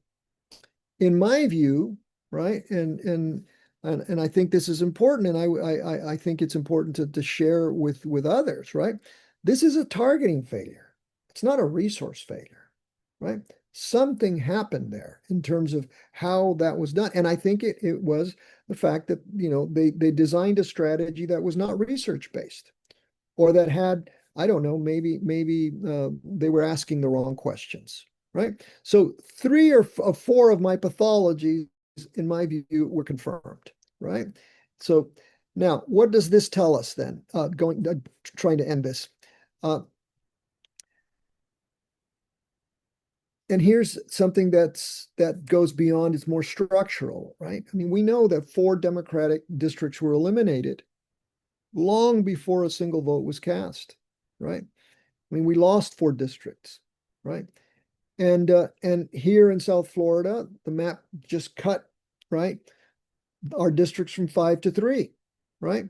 In my view, right? And I think this is important, and I think it's important to share with others, right? This is a targeting failure. It's not a resource failure, right? Something happened there in terms of how that was done. And I think it was the fact that, they designed a strategy that was not research-based, or that had, I don't know, maybe they were asking the wrong questions, right? So 3 or 4 of my pathologies, in my view, were confirmed, right? So now, what does this tell us then? Trying to end this. And here's something that goes beyond, it's more structural, right? I mean, we know that 4 Democratic districts were eliminated long before a single vote was cast, right? I mean, we lost 4 districts, right? And here in South Florida, the map just cut, right, our districts from 5 to 3, right?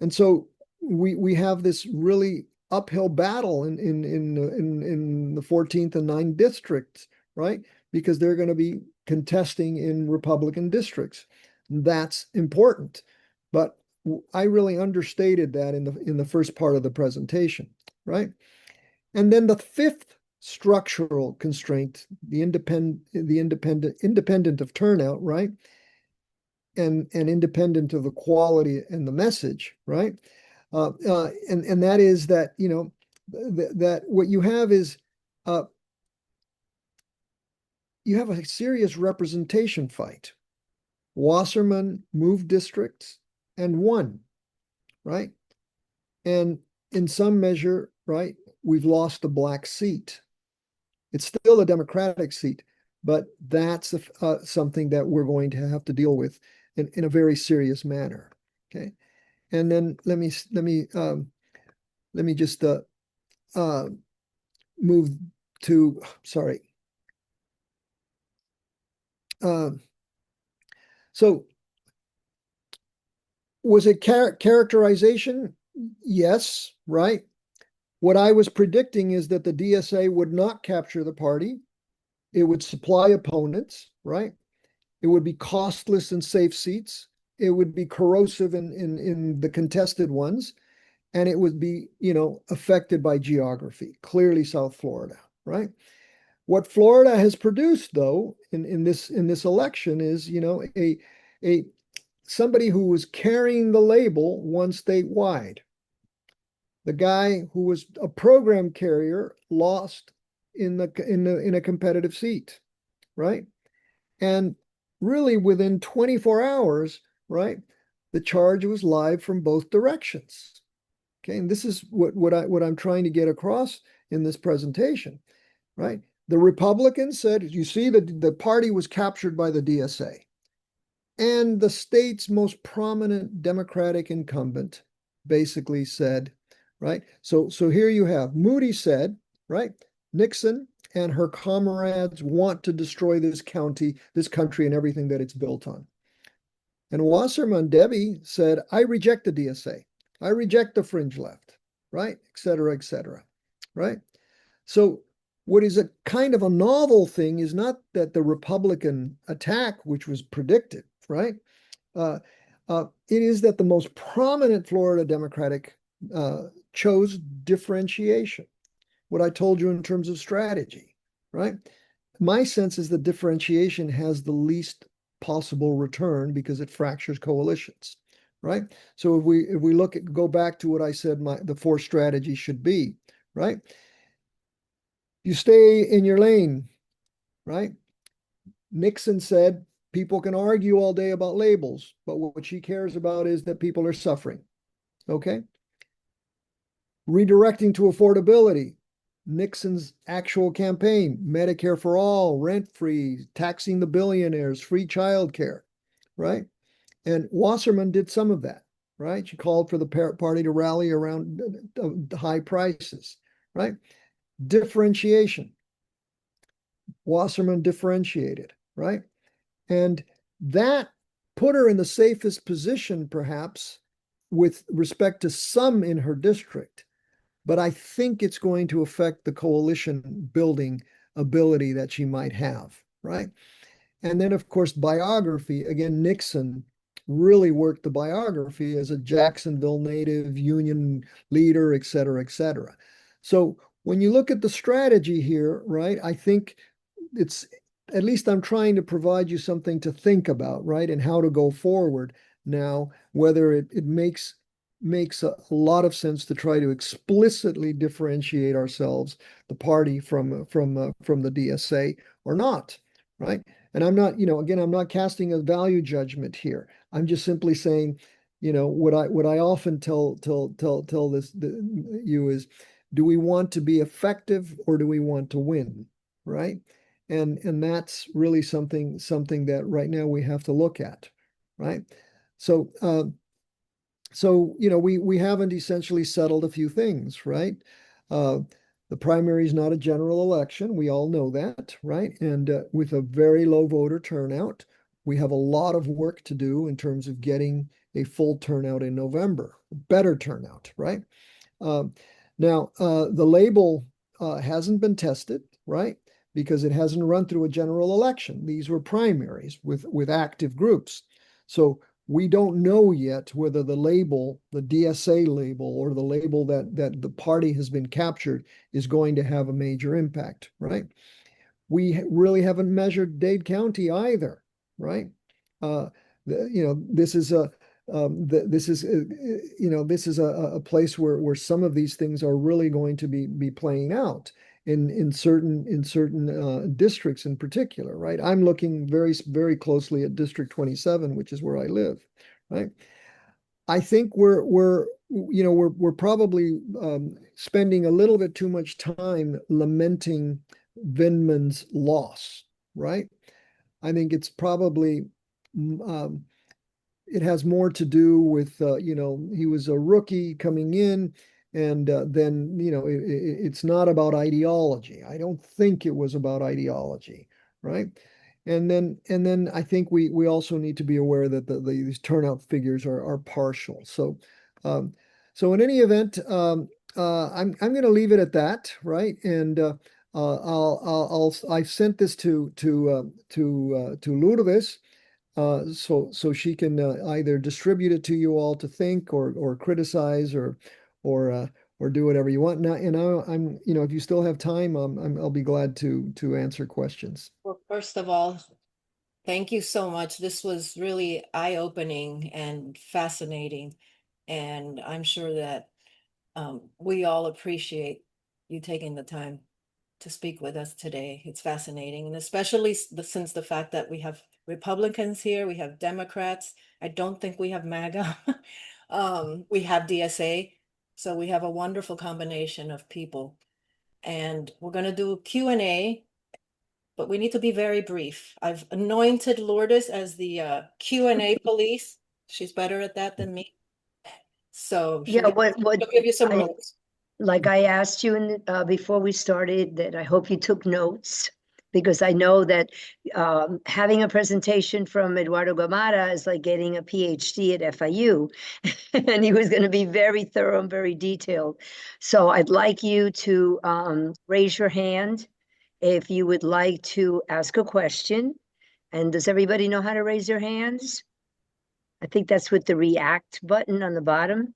And so we have this really uphill battle in the 14th and 9th districts, right? Because they're going to be contesting in Republican districts. That's important, but I really understated that in the first part of the presentation, right? And then the 5th structural constraint, the independent of turnout, right? And independent of the quality and the message, right? And that is that, that what you have is you have a serious representation fight. Wasserman moved districts and won, right? And in some measure, right, we've lost the black seat. It's still a Democratic seat, but that's something that we're going to have to deal with in a very serious manner. Okay, and then let me just move to, sorry. So was it characterization? Yes, right. What I was predicting is that the DSA would not capture the party. It would supply opponents, right? It would be costless in safe seats. It would be corrosive in the contested ones. And it would be, affected by geography, clearly South Florida, right? What Florida has produced, though, in this election is, somebody who was carrying the label one statewide. The guy who was a program carrier lost in a competitive seat, right? And really within 24 hours, right, the charge was live from both directions. Okay, and this is what I'm trying to get across in this presentation, right? The Republicans said, you see, the party was captured by the DSA. And the state's most prominent Democratic incumbent basically said, right? So here you have Moody said, right? Nixon, and her comrades want to destroy this county, this country, and everything that it's built on. And Wasserman Debbie said, I reject the DSA. I reject the fringe left, right? Et cetera, right? So what is a kind of a novel thing is not that the Republican attack, which was predicted, right? It is that the most prominent Florida Democratic chose differentiation. What I told you in terms of strategy, right? My sense is that differentiation has the least possible return because it fractures coalitions, right? So if we go back to what I said the 4 strategies should be, right? You stay in your lane, right? Nixon said people can argue all day about labels, but what she cares about is that people are suffering, okay? Redirecting to affordability. Nixon's actual campaign, Medicare for all, rent-free, taxing the billionaires, free childcare, right? And Wasserman did some of that, right? She called for the party to rally around high prices, right? Differentiation. Wasserman differentiated, right? And that put her in the safest position, perhaps, with respect to some in her district. But I think it's going to affect the coalition building ability that she might have, right? And then, of course, biography. Again, Nixon really worked the biography as a Jacksonville native, union leader, et cetera, et cetera. So when you look at the strategy here, right, I think it's, at least I'm trying to provide you something to think about, right, and how to go forward now, whether it makes a lot of sense to try to explicitly differentiate ourselves, the party from the DSA, or not, right? And I'm not, again, I'm not casting a value judgment here. I'm just simply saying, what I often tell you is, do we want to be effective or do we want to win, right? And that's really something that right now we have to look at, right? So we haven't essentially settled a few things, right? The primary is not a general election. We all know that, right? And with a very low voter turnout, we have a lot of work to do in terms of getting a full turnout in November, better turnout, right? Now, the label hasn't been tested, right? Because it hasn't run through a general election. These were primaries with active groups. So we don't know yet whether the label, the DSA label, or the label that the party has been captured is going to have a major impact, right? We really haven't measured Dade County either, right? This is a place where some of these things are really going to be playing out in certain districts in particular, right? I'm looking very, very closely at District 27, which is where I live, right? I think we're probably spending a little bit too much time lamenting Vindman's loss, right? I think it's probably it has more to do with he was a rookie coming in. And then, it's not about ideology. I don't think it was about ideology, right? And then I think we also need to be aware that these turnout figures are partial. So in any event, I'm going to leave it at that, right? And I've sent this to Lourdes, so she can either distribute it to you all to think or criticize or do whatever you want. Now, I'm, if you still have time, I'll be glad to answer questions. Well, first of all, thank you so much. This was really eye-opening and fascinating. And I'm sure that we all appreciate you taking the time to speak with us today. It's fascinating. And especially since the fact that we have Republicans here, we have Democrats. I don't think we have MAGA. We have DSA. So we have a wonderful combination of people. And we're going to do Q&A, but we need to be very brief. I've anointed Lourdes as the Q&A police. She's better at that than me. So Yeah, she'll give you some rules. like I asked you before we started, that I hope you took notes, because I know that having a presentation from Eduardo Gamarra is like getting a PhD at FIU, and he was going to be very thorough and very detailed. So I'd like you to raise your hand if you would like to ask a question. And does everybody know how to raise their hands? I think that's with the react button on the bottom.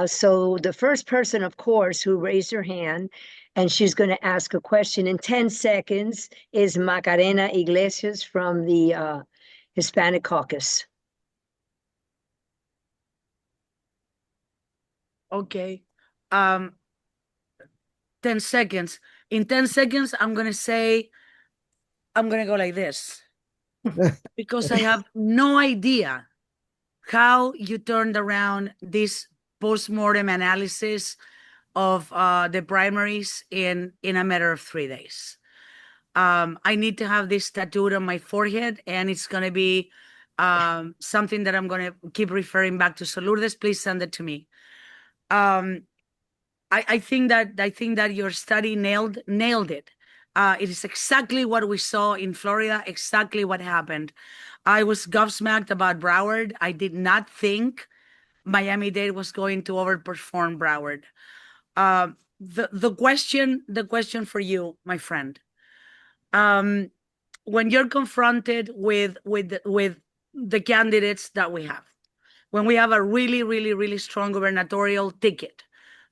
So the first person, of course, who raised her hand, and she's going to ask a question in 10 seconds, is Macarena Iglesias from the Hispanic Caucus. Okay. 10 seconds. In 10 seconds, I'm going to go like this because I have no idea how you turned around this post-mortem analysis of the primaries in a matter of 3 days. I need to have this tattooed on my forehead, and it's going to be something that I'm going to keep referring back to. So Lourdes, please send it to me. I think that your study nailed it. It is exactly what we saw in Florida, exactly what happened. I was gobsmacked about Broward. I did not think Miami-Dade was going to overperform Broward. The question for you, my friend, when you're confronted with the candidates that we have, when we have a really, really, really strong gubernatorial ticket,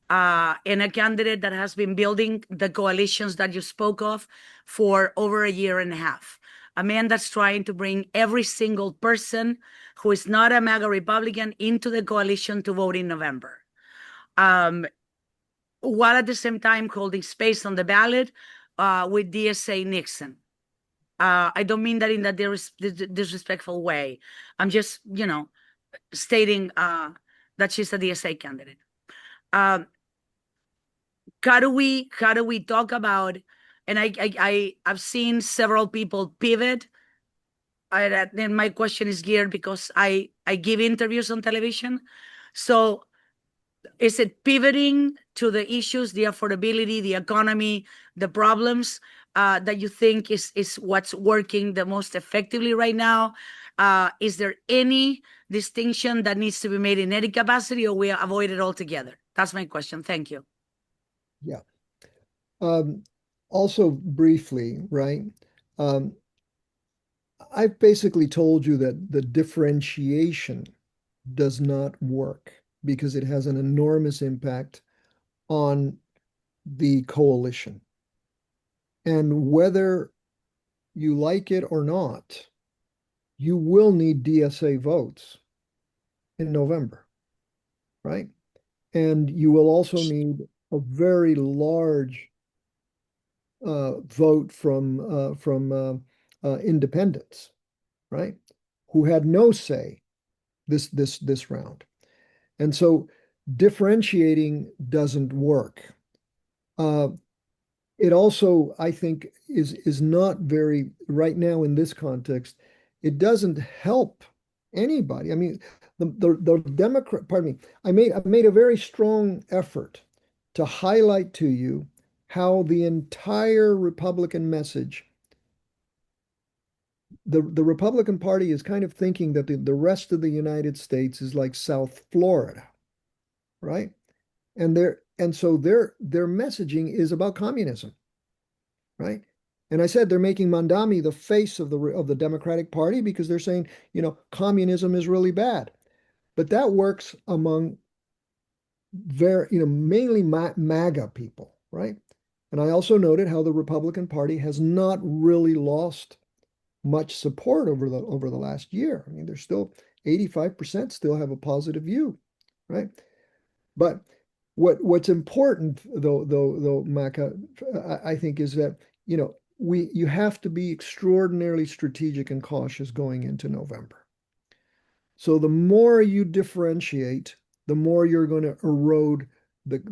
and a candidate that has been building the coalitions that you spoke of for over a year and a half, a man that's trying to bring every single person who is not a MAGA Republican into the coalition to vote in November, while at the same time holding space on the ballot with DSA Nixon. I don't mean that in that disrespectful way. I'm just, stating that she's a DSA candidate. How do we talk about, and I've seen several people pivot. And my question is geared because I give interviews on television. So is it pivoting to the issues, the affordability, the economy, the problems that you think is what's working the most effectively right now? Is there any distinction that needs to be made in any capacity, or we avoid it altogether? That's my question. Thank you. Yeah. Also briefly, right? I've basically told you that the differentiation does not work because it has an enormous impact on the coalition. And whether you like it or not, you will need DSA votes in November, right? And you will also need a very large vote from independents, right? Who had no say this round. And so differentiating doesn't work. It also, I think, is not very, right now in this context, it doesn't help anybody. I mean, the Democrat, pardon me, I made a very strong effort to highlight to you how the entire Republican message, the Republican Party is kind of thinking that the rest of the United States is like South Florida, right? And so their messaging is about communism, right? And I said they're making Mandami the face of the Democratic Party because they're saying, communism is really bad. But that works among mainly MAGA people, right? And I also noted how the Republican Party has not really lost much support over the last year. I mean, there's still 85% still have a positive view, right? But what's important though, Maca, I think is that, you have to be extraordinarily strategic and cautious going into November. So the more you differentiate, the more you're going to erode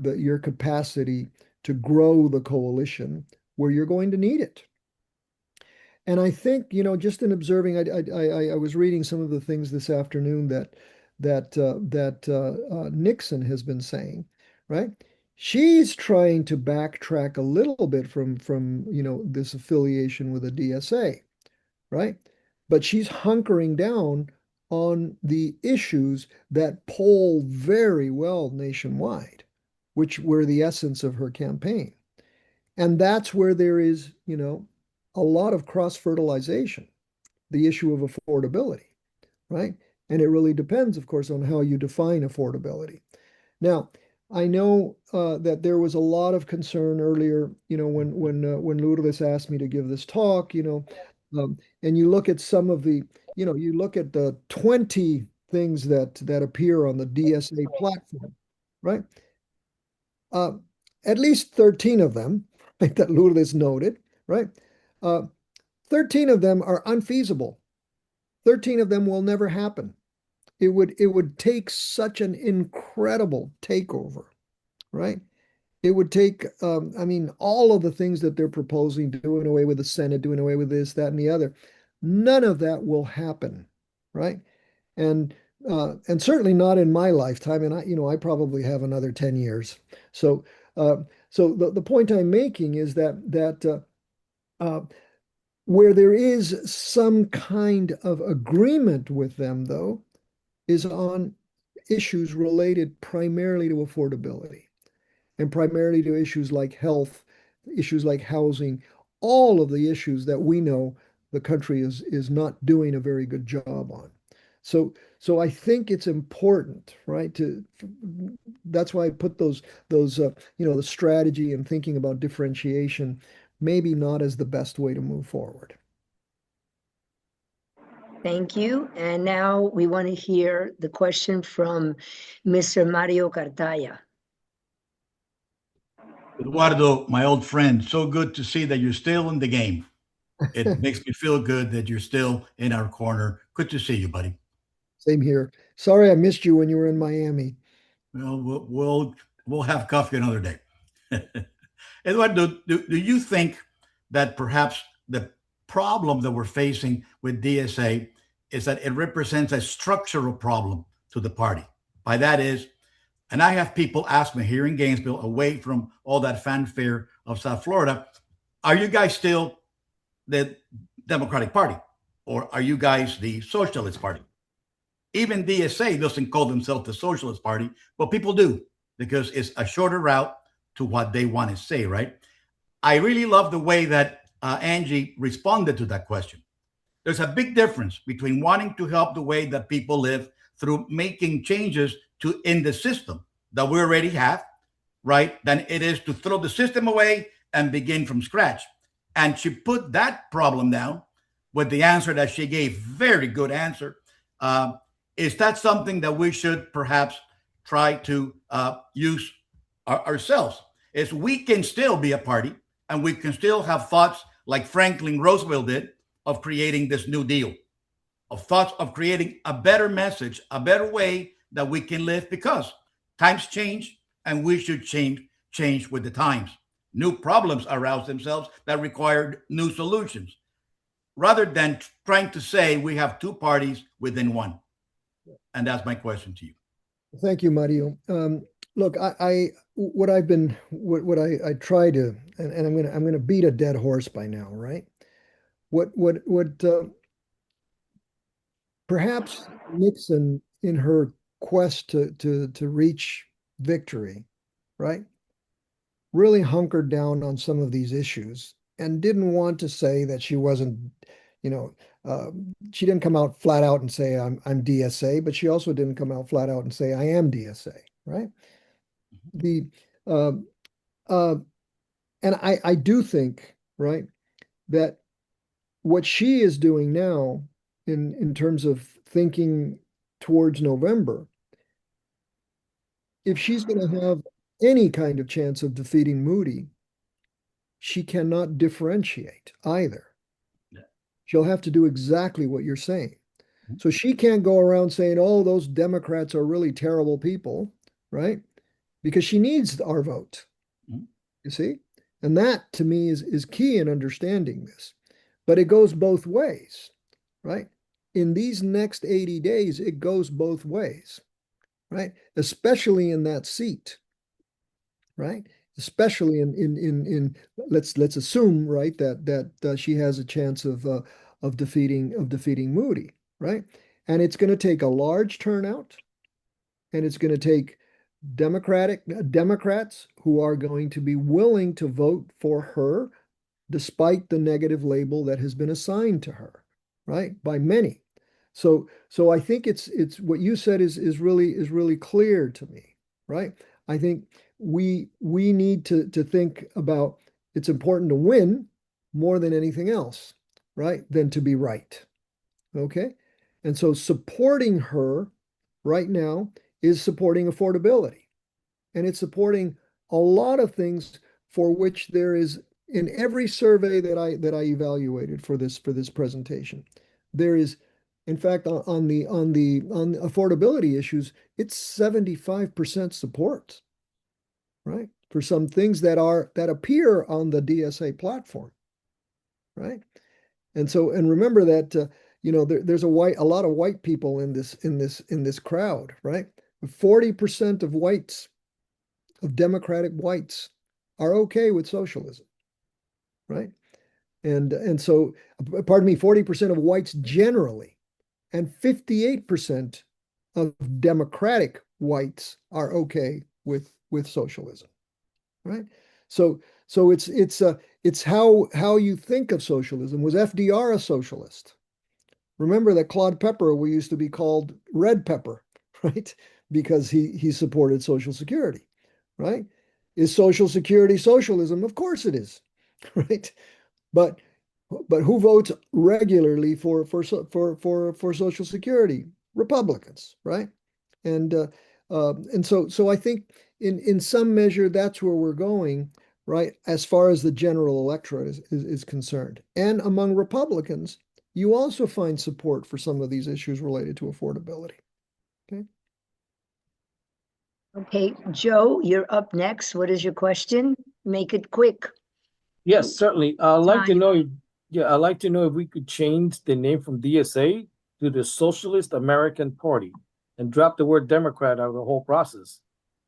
your capacity to grow the coalition where you're going to need it. And I think, just in observing, I was reading some of the things this afternoon that Nixon has been saying, right? She's trying to backtrack a little bit from this affiliation with the DSA, right? But she's hunkering down on the issues that poll very well nationwide, which were the essence of her campaign. And that's where there is, a lot of cross-fertilization, the issue of affordability, right? And it really depends, of course, on how you define affordability. Now, I know that there was a lot of concern earlier, when Lourdes asked me to give this talk, and you look at some of the, you look at the 20 things that appear on the DSA platform, right? At least 13 of them, right, that Lourdes noted, right? 13 of them are unfeasible. 13 of them will never happen. It would take such an incredible takeover, right? It would take, all of the things that they're proposing, doing away with the Senate, doing away with this, that, and the other. None of that will happen, right? And certainly not in my lifetime. And I probably have another 10 years. So the point I'm making is that where there is some kind of agreement with them, though, is on issues related primarily to affordability and primarily to issues like health, issues like housing, all of the issues that we know the country is not doing a very good job on. So I think it's important, right? That's why I put those the strategy and thinking about differentiation maybe not as the best way to move forward. Thank you. And now we want to hear the question from Mr. Mario Cartaya. Eduardo, my old friend, so good to see that you're still in the game. It makes me feel good that you're still in our corner. Good to see you, buddy. Same here. Sorry I missed you when you were in Miami. Well, we'll have coffee another day. Eduardo, do you think that perhaps the problem that we're facing with DSA is that it represents a structural problem to the party? By that is, and I have people ask me here in Gainesville, away from all that fanfare of South Florida, are you guys still the Democratic Party? Or are you guys the Socialist Party? Even DSA doesn't call themselves the Socialist Party, but people do because it's a shorter route to what they want to say, right? I really love the way that Angie responded to that question. There's a big difference between wanting to help the way that people live through making changes in the system that we already have, right, than it is to throw the system away and begin from scratch. And she put that problem down with the answer that she gave. Very good answer. Is that something that we should perhaps try to use ourselves? Is we can still be a party and we can still have thoughts like Franklin Roosevelt did of creating this New Deal, of thoughts of creating a better message, a better way that we can live, because times change and we should change with the times. New problems arouse themselves that require new solutions, rather than trying to say we have two parties within one. And that's my question to you. Thank you, Mario. Look, I try to, and I'm gonna beat a dead horse by now, right? What perhaps Nixon, in her quest to reach victory, right, really hunkered down on some of these issues and didn't want to say that she wasn't, she didn't come out flat out and say I'm DSA, but she also didn't come out flat out and say I am DSA, right? And I do think, right, that what she is doing now in terms of thinking towards November, if she's going to have any kind of chance of defeating Moody, she cannot differentiate either. Yeah. She'll have to do exactly what you're saying. Mm-hmm. So she can't go around saying, oh, those Democrats are really terrible people, right? Because she needs our vote. Mm-hmm. You see? And that, to me, is key in understanding this. But it goes both ways, right? In these next 80 days, it goes both ways, right? Especially in that seat. right? Especially in let's assume, right, that she has a chance of defeating Moody, right? And it's going to take a large turnout, and it's going to take Democrats who are going to be willing to vote for her despite the negative label that has been assigned to her, right, by many. So I think it's what you said is really clear to me, right? I think we need to think about it's important to win more than anything else, right? Than to be right. Okay? And so supporting her right now is supporting affordability. And it's supporting a lot of things for which there is in every survey that I evaluated for this presentation, there is, in fact, on the affordability issues, it's 75% support, right? For some things that appear on the DSA platform, right? And remember that there's a lot of white people in this crowd, right? 40% of whites, of Democratic whites, are okay with socialism, right? And so, pardon me, 40% of whites generally, and 58% of Democratic whites are okay with socialism, right? So it's how you think of socialism. Was FDR a socialist? Remember that Claude Pepper, we used to be called Red Pepper, right? Because he supported Social Security, right? Is Social Security socialism? Of course it is, right? But who votes regularly for Social Security? Republicans, right? And so I think in some measure that's where we're going, right? As far as the general electorate is concerned, and among Republicans, you also find support for some of these issues related to affordability. Okay. Okay, Joe, you're up next. What is your question? Make it quick. Yes, certainly. I'd like to Time. know, I'd like to know if we could change the name from DSA to the Socialist American Party and drop the word Democrat out of the whole process.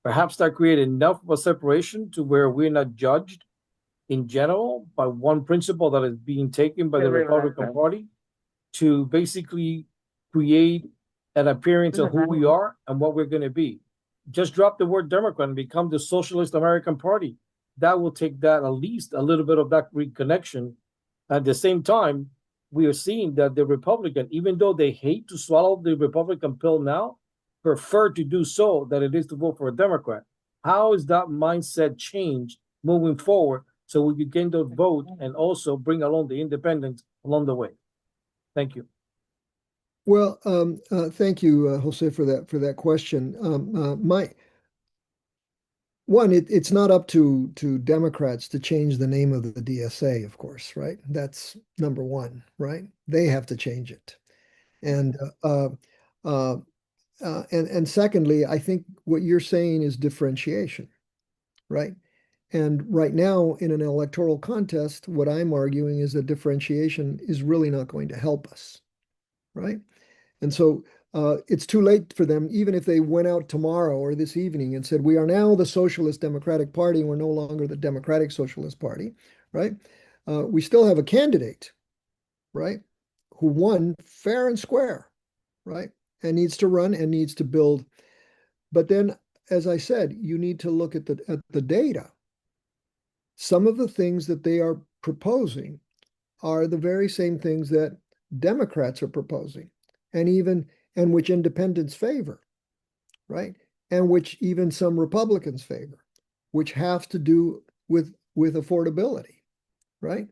Perhaps that create enough of a separation to where we're not judged in general by one principle that is being taken by the Republican Party to basically create an appearance of who we are and what we're going to be. Just drop the word Democrat and become the Socialist American Party. That will take that at least a little bit of that reconnection. At the same time, we are seeing that the Republican, even though they hate to swallow the Republican pill now, prefer to do so than it is to vote for a Democrat. How is that mindset changed moving forward so we can gain the vote and also bring along the independents along the way? Thank you. Well, thank you, Jose, for that question. It's not up to Democrats to change the name of the DSA, of course, right? That's number one, right? They have to change it, and secondly, I think what you're saying is differentiation, right? And right now, in an electoral contest, what I'm arguing is that differentiation is really not going to help us, right? And so it's too late for them, even if they went out tomorrow or this evening and said, we are now the Socialist Democratic Party, and we're no longer the Democratic Socialist Party, right? We still have a candidate, right, who won fair and square, right, and needs to run and needs to build. But then, as I said, you need to look at the data. Some of the things that they are proposing are the very same things that Democrats are proposing, and which independents favor, right? And which even some Republicans favor, which have to do with affordability, right?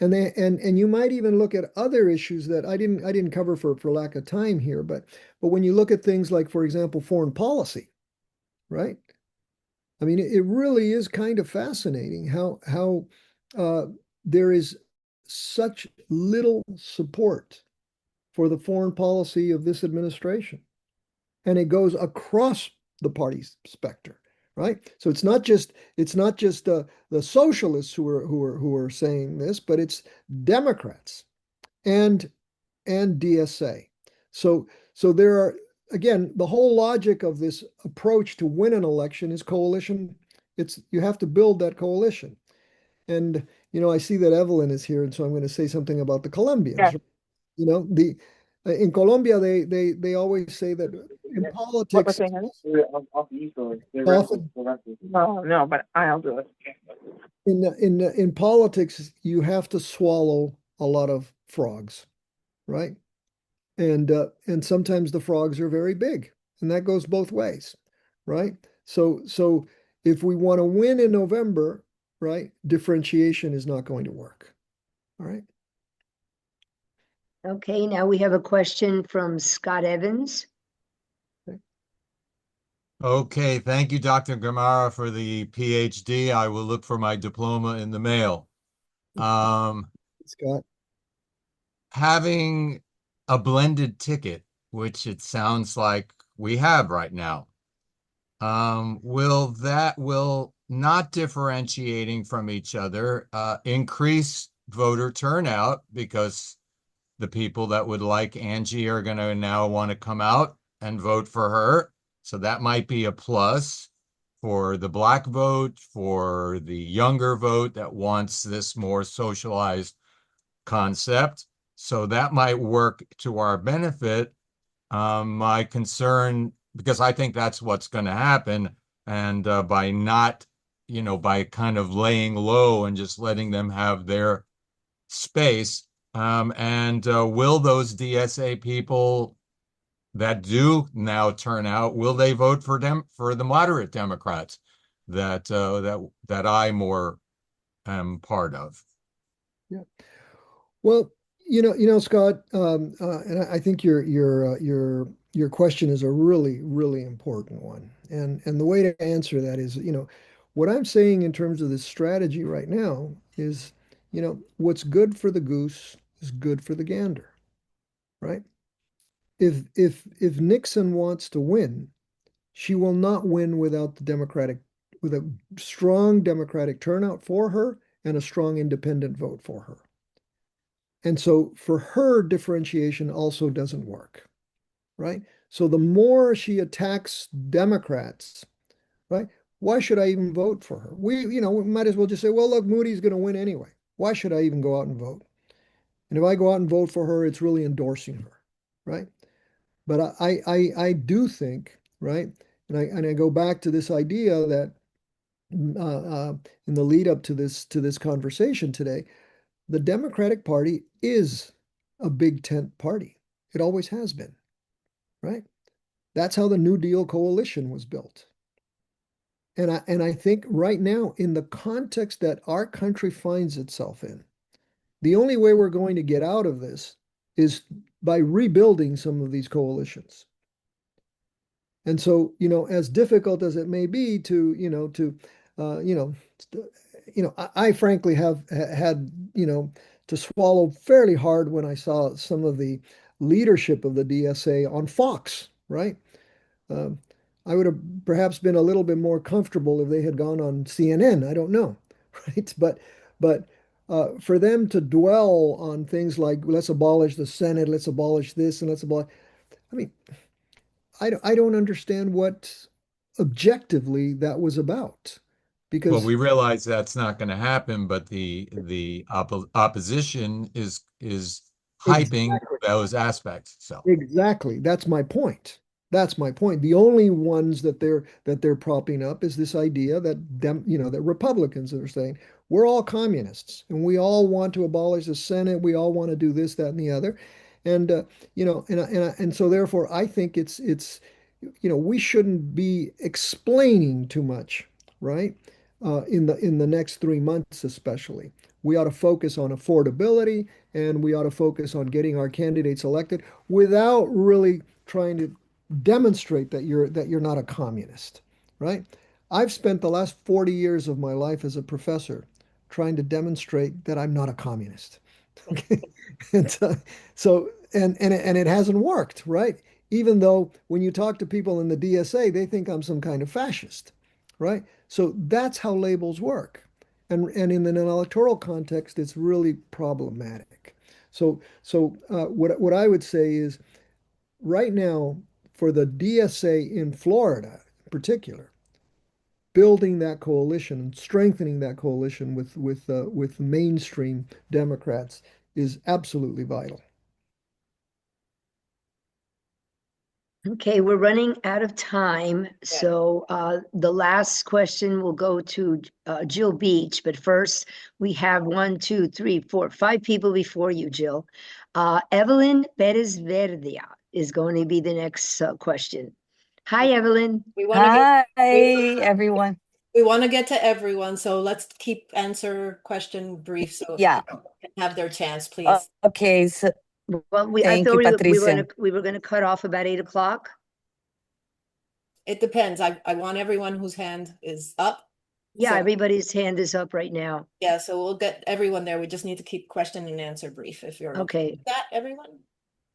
And you might even look at other issues that I didn't cover for lack of time here, but when you look at things like, for example, foreign policy, right? I mean, it really is kind of fascinating how there is such little support for the foreign policy of this administration, and it goes across the party spectrum, right? So it's not just the socialists who are saying this, but it's Democrats and DSA. So there are, again, the whole logic of this approach to win an election is coalition you have to build that coalition. And, I see that Evelyn is here, and so I'm going to say something about the Colombians. Yes. In Colombia, they always say that in What politics, was saying? often No, but I'll do it. in politics, you have to swallow a lot of frogs, right? And sometimes the frogs are very big, and that goes both ways, right? So if we want to win in November, right, differentiation is not going to work. All right. Okay, now we have a question from Scott Evans. Okay, thank you, Dr. Gamarra, for the PhD. I will look for my diploma in the mail. Scott. Having a blended ticket, which it sounds like we have right now, will not differentiating from each other increase voter turnout, because the people that would like Angie are going to now want to come out and vote for her. So that might be a plus for the Black vote, for the younger vote that wants this more socialized concept. So that might work to our benefit. My concern, because I think that's what's going to happen, and by not, by kind of laying low and just letting them have their space, and will those DSA people that do now turn out, will they vote for the moderate Democrats that I more am part of? Yeah. Well, Scott, and I think your question is a really, really important one. And the way to answer that is, what I'm saying in terms of this strategy right now is, what's good for the goose is good for the gander, right? If Nixon wants to win, she will not win with a strong Democratic turnout for her and a strong independent vote for her. And so for her, differentiation also doesn't work, right? So the more she attacks Democrats, right? Why should I even vote for her? We might as well just say, well, look, Moody's going to win anyway. Why should I even go out and vote? And if I go out and vote for her, it's really endorsing her, right? But I do think, right? And I go back to this idea that in the lead up to this conversation today, the Democratic Party is a big tent party. It always has been, right? That's how the New Deal coalition was built. And I think right now, in the context that our country finds itself in, the only way we're going to get out of this is by rebuilding some of these coalitions. And so, as difficult as it may be I frankly have had, to swallow fairly hard when I saw some of the leadership of the DSA on Fox, right? I would have perhaps been a little bit more comfortable if they had gone on CNN. I don't know, right? But for them to dwell on things like, let's abolish the Senate, let's abolish this, and let's abolish, I mean, I don't understand what objectively that was about. Well, Because we realize that's not going to happen, but the opposition is hyping exactly. those aspects. So Exactly. That's my point. That's my point. The only ones that they're propping up is this idea that that Republicans are saying we're all communists and we all want to abolish the Senate. We all want to do this, that, and the other. And and so therefore I think it's we shouldn't be explaining too much, right? In the next 3 months especially. We ought to focus on affordability and we ought to focus on getting our candidates elected without really trying to demonstrate that you're not a communist, right? I've spent the last 40 years of my life as a professor trying to demonstrate that I'm not a communist. Okay. And and it hasn't worked, right? Even though when you talk to people in the DSA, they think I'm some kind of fascist, right? So that's how labels work. And in an electoral context, it's really problematic. So what I would say is right now for the DSA in Florida in particular, building that coalition and strengthening that coalition with mainstream Democrats is absolutely vital. Okay, we're running out of time. So the last question will go to Jill Beach. But first, we have 1, 2, 3, 4, 5 people before you, Jill. Evelyn Perez Verdia is going to be the next question. Hi, Evelyn. We want to Hi, everyone. we want to get to everyone, so let's keep answer question brief so Yeah. everyone can have their chance, please. Okay, so Well, I thank thought you, we were Patricia. gonna cut off about 8 o'clock. It depends. I want everyone whose hand is up. Yeah, So- everybody's hand is up right now. Yeah, so we'll get everyone there. We just need to keep question and answer brief if you're Okay. with that, everyone.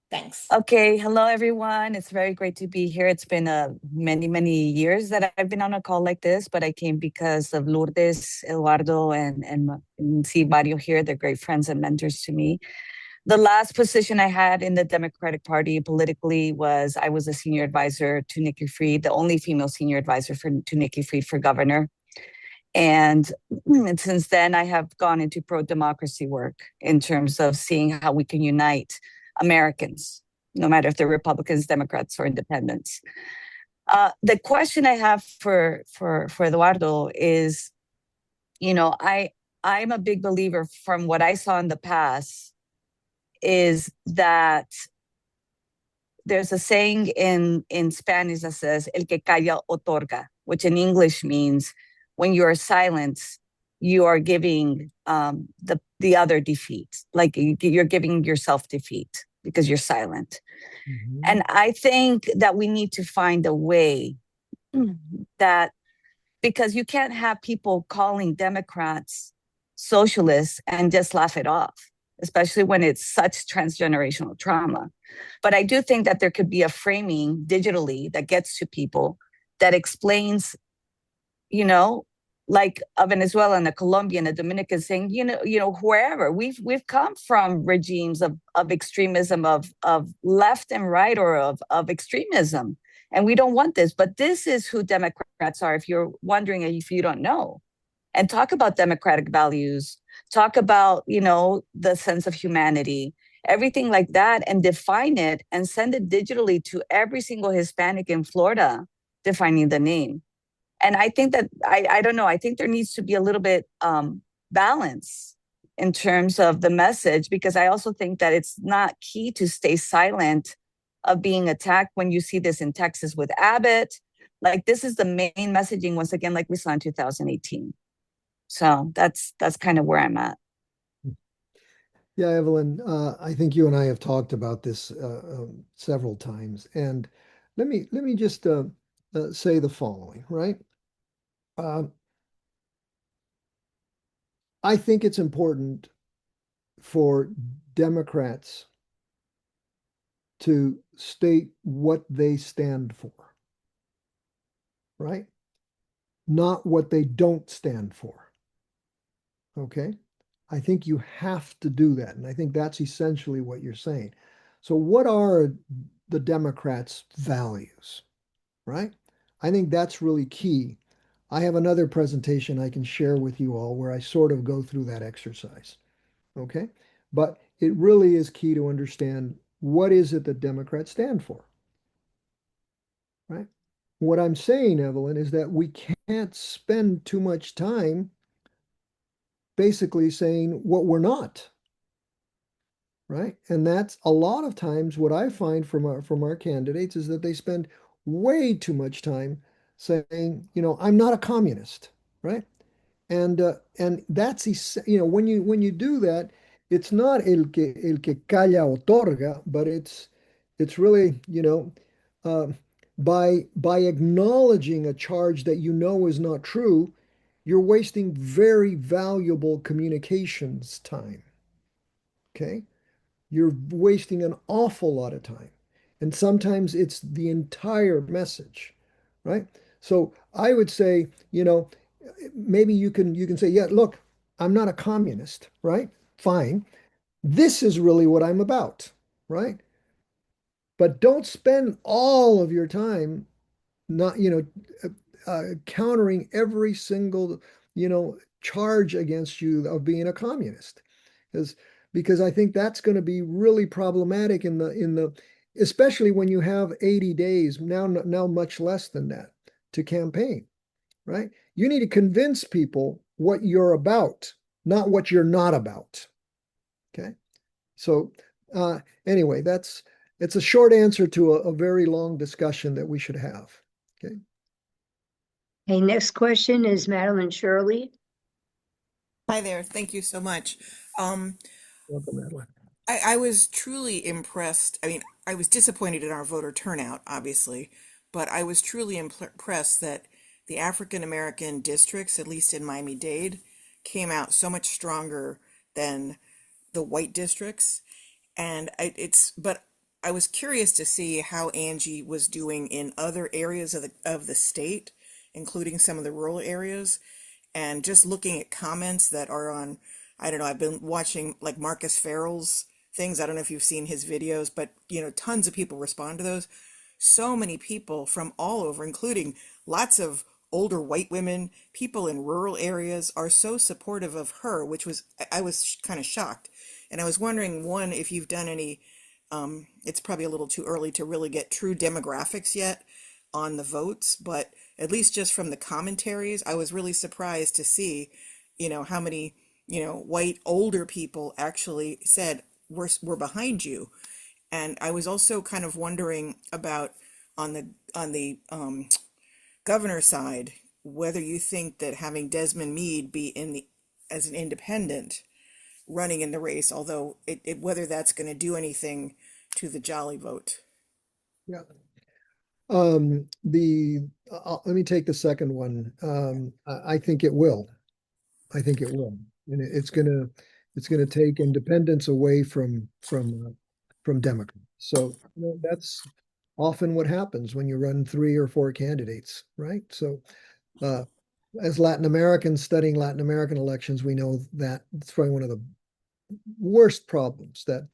Thanks. Okay, hello, everyone. It's very great to be here. It's been many, many years that I've been on a call like this, but I came because of Lourdes, Eduardo, and see Mario here. They're great friends and mentors to me. The last position I had in the Democratic Party politically was I was a senior advisor to Nikki Fried, the only female senior advisor to Nikki Fried for governor. And since then, I have gone into pro-democracy work in terms of seeing how we can unite Americans, no matter if they're Republicans, Democrats, or independents. The question I have for Eduardo is, I'm a big believer from what I saw in the past is that there's a saying in Spanish that says, el que calla otorga, which in English means when you are silent, you are giving the other defeat, like you're giving yourself defeat because you're silent. Mm-hmm. And I think that we need to find a way that, because you can't have people calling Democrats socialists and just laugh it off, especially when it's such transgenerational trauma. But I do think that there could be a framing digitally that gets to people that explains, like a Venezuelan, a Colombian, a Dominican saying, wherever we've come from regimes of extremism, of left and right, or of extremism. And we don't want this, but this is who Democrats are, if you're wondering, if you don't know. And talk about democratic values, talk about, the sense of humanity, everything like that, and define it and send it digitally to every single Hispanic in Florida, defining the name. And I think that, I don't know, I think there needs to be a little bit balance in terms of the message, because I also think that it's not key to stay silent of being attacked when you see this in Texas with Abbott. Like, this is the main messaging, once again, like we saw in 2018. So that's kind of where I'm at. Yeah, Evelyn, I think you and I have talked about this several times, and let me just say the following, right? I think it's important for Democrats to state what they stand for, right? Not what they don't stand for. Okay? I think you have to do that. And I think that's essentially what you're saying. So what are the Democrats' values, right? I think that's really key. I have another presentation I can share with you all where I sort of go through that exercise, okay? But it really is key to understand what is it that Democrats stand for, right? What I'm saying, Evelyn, is that we can't spend too much time basically saying what we're not, right? And that's a lot of times what I find from our candidates is that they spend way too much time saying, I'm not a communist, right? And that's when you do that, it's not el que calla otorga, but it's really by acknowledging a charge that is not true, you're wasting very valuable communications time. Okay, you're wasting an awful lot of time, and sometimes it's the entire message, right? So I would say, maybe you can say, yeah, look, I'm not a communist, right? Fine. This is really what I'm about, right? But don't spend all of your time not, countering every single, charge against you of being a communist. Because I think that's going to be really problematic especially when you have 80 days, now much less than that, to campaign, right? You need to convince people what you're about, not what you're not about. Okay. So anyway, it's a short answer to a very long discussion that we should have. Okay. Okay, next question is Madeline Shirley. Hi there. Thank you so much. Welcome, Madeline. I was truly impressed. I mean, I was disappointed in our voter turnout, obviously, but I was truly impressed that the African American districts, at least in Miami-Dade, came out so much stronger than the white districts. And but I was curious to see how Angie was doing in other areas of the state, including some of the rural areas. And just looking at comments that are on, I don't know, I've been watching like Marcus Farrell's things. I don't know if you've seen his videos, but tons of people respond to those. So many people from all over, including lots of older white women, people in rural areas are so supportive of her, I was kind of shocked. And I was wondering, one, if you've done any, it's probably a little too early to really get true demographics yet on the votes, but at least just from the commentaries, I was really surprised to see, how many, white older people actually said, we're behind you. And I was also kind of wondering about on the governor side, whether you think that having Desmond Meade be as an independent running in the race, although whether that's going to do anything to the Jolly vote. Yeah. Let me take the second one. I think it will. I think it will, and it's gonna take independence away from Democrats. So that's often what happens when you run 3 or 4 candidates, right? So, as Latin Americans studying Latin American elections, we know that it's probably one of the worst problems that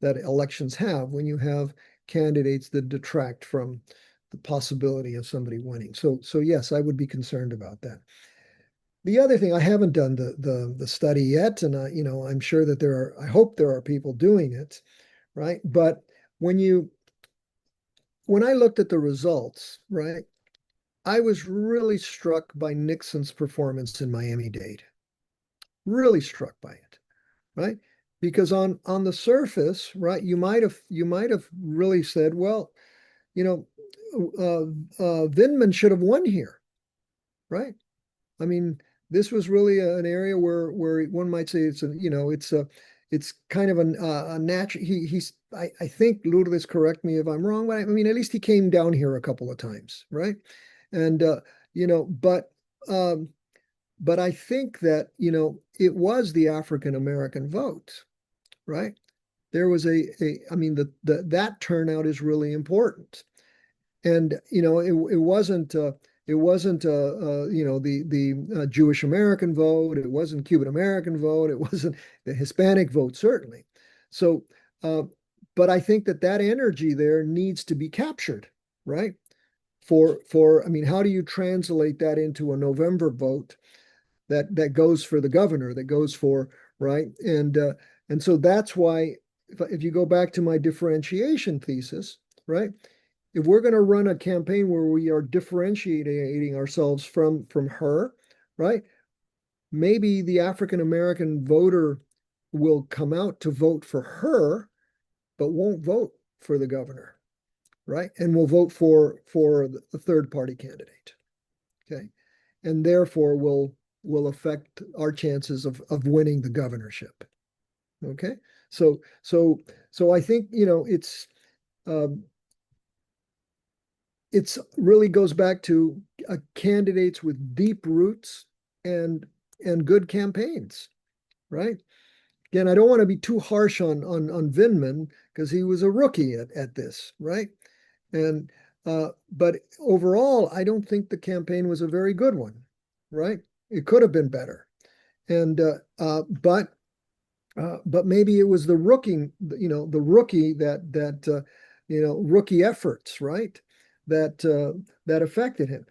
elections have, when you have candidates that detract from the possibility of somebody winning. So yes, I would be concerned about that. The other thing, I haven't done the study yet, and I'm sure that I hope there are people doing it, right? But when I looked at the results, right, I was really struck by Nixon's performance in Miami-Dade. Really struck by it, right? Because on the surface, right, you might have really said, well, Vindman should have won here, right? I mean, this was really an area where one might say it's kind of a natural. I think Lourdes, correct me if I'm wrong, but I mean, at least he came down here a couple of times, right? And but I think that it was the African American vote, right? There was that turnout is really important, and it wasn't the Jewish American vote, it wasn't Cuban American vote, it wasn't the Hispanic vote, certainly. So, but I think that energy there needs to be captured, right? How do you translate that into a November vote that goes for the governor, that goes for, right? And so that's why, if you go back to my differentiation thesis, right? If we're going to run a campaign where we are differentiating ourselves from her, right? Maybe the African American voter will come out to vote for her, but won't vote for the governor, right? And will vote for the third party candidate, okay? And therefore will affect our chances of winning the governorship. Okay, so I think it's really goes back to candidates with deep roots and good campaigns, right? Again, I don't want to be too harsh on Vindman, because he was a rookie at this, right? And but overall, I don't think the campaign was a very good one, right? It could have been better, and but maybe it was the rookie rookie efforts, right? That affected him.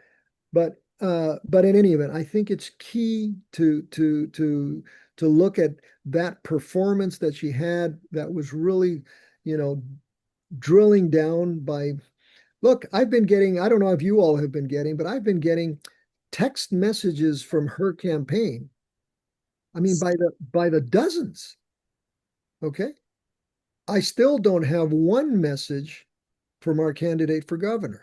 But in any event, I think it's key to look at that performance that she had that was really, you know, drilling down by, look, I've been getting, I don't know if you all have been getting, but I've been getting text messages from her campaign. I mean, by the dozens. Okay. I still don't have one message from our candidate for governor.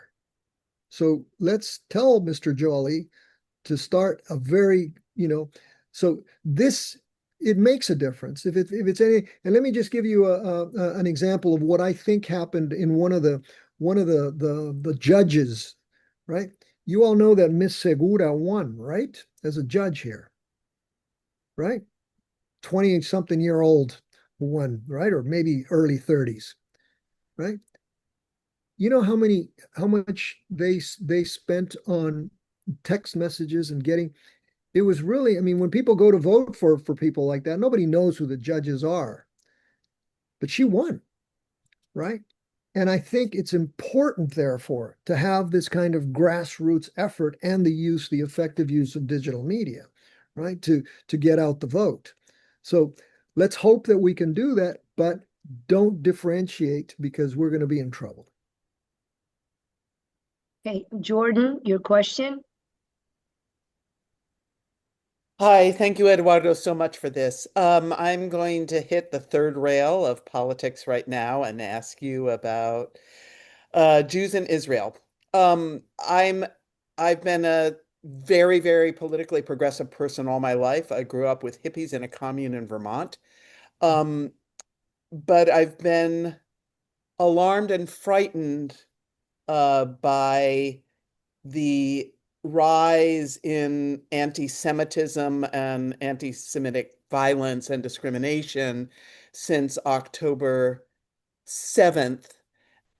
So let's tell Mr. Jolly to start a very, so this, it makes a difference. If it's any, and let me just give you an example of what I think happened in one of the judges, right? You all know that Miss Segura won, right? As a judge here, right? 20-something-year-old won, right? Or maybe early 30s, right? You know how much they spent on text messages and getting, it was really, I mean, when people go to vote for people like that, nobody knows who the judges are. But she won, right? And I think it's important, therefore, to have this kind of grassroots effort and the effective use of digital media, right? To get out the vote. So let's hope that we can do that, but don't differentiate because we're going to be in trouble. Okay, Jordan, your question? Hi, thank you, Eduardo, so much for this. I'm going to hit the third rail of politics right now and ask you about Jews in Israel. I've been a very, very politically progressive person all my life. I grew up with hippies in a commune in Vermont. But I've been alarmed and frightened by the rise in anti-Semitism and anti-Semitic violence and discrimination since October 7th,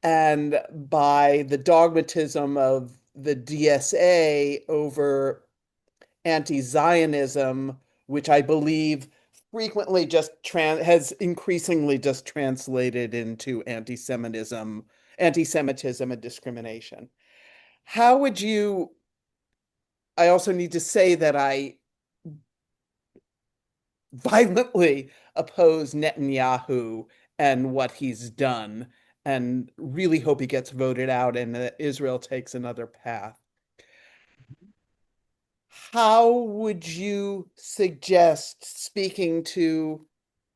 and by the dogmatism of the DSA over anti-Zionism, which I believe frequently just has increasingly just translated into anti-Semitism and discrimination. How would you, I also need to say that I violently oppose Netanyahu and what he's done, and really hope he gets voted out and that Israel takes another path. How would you suggest speaking to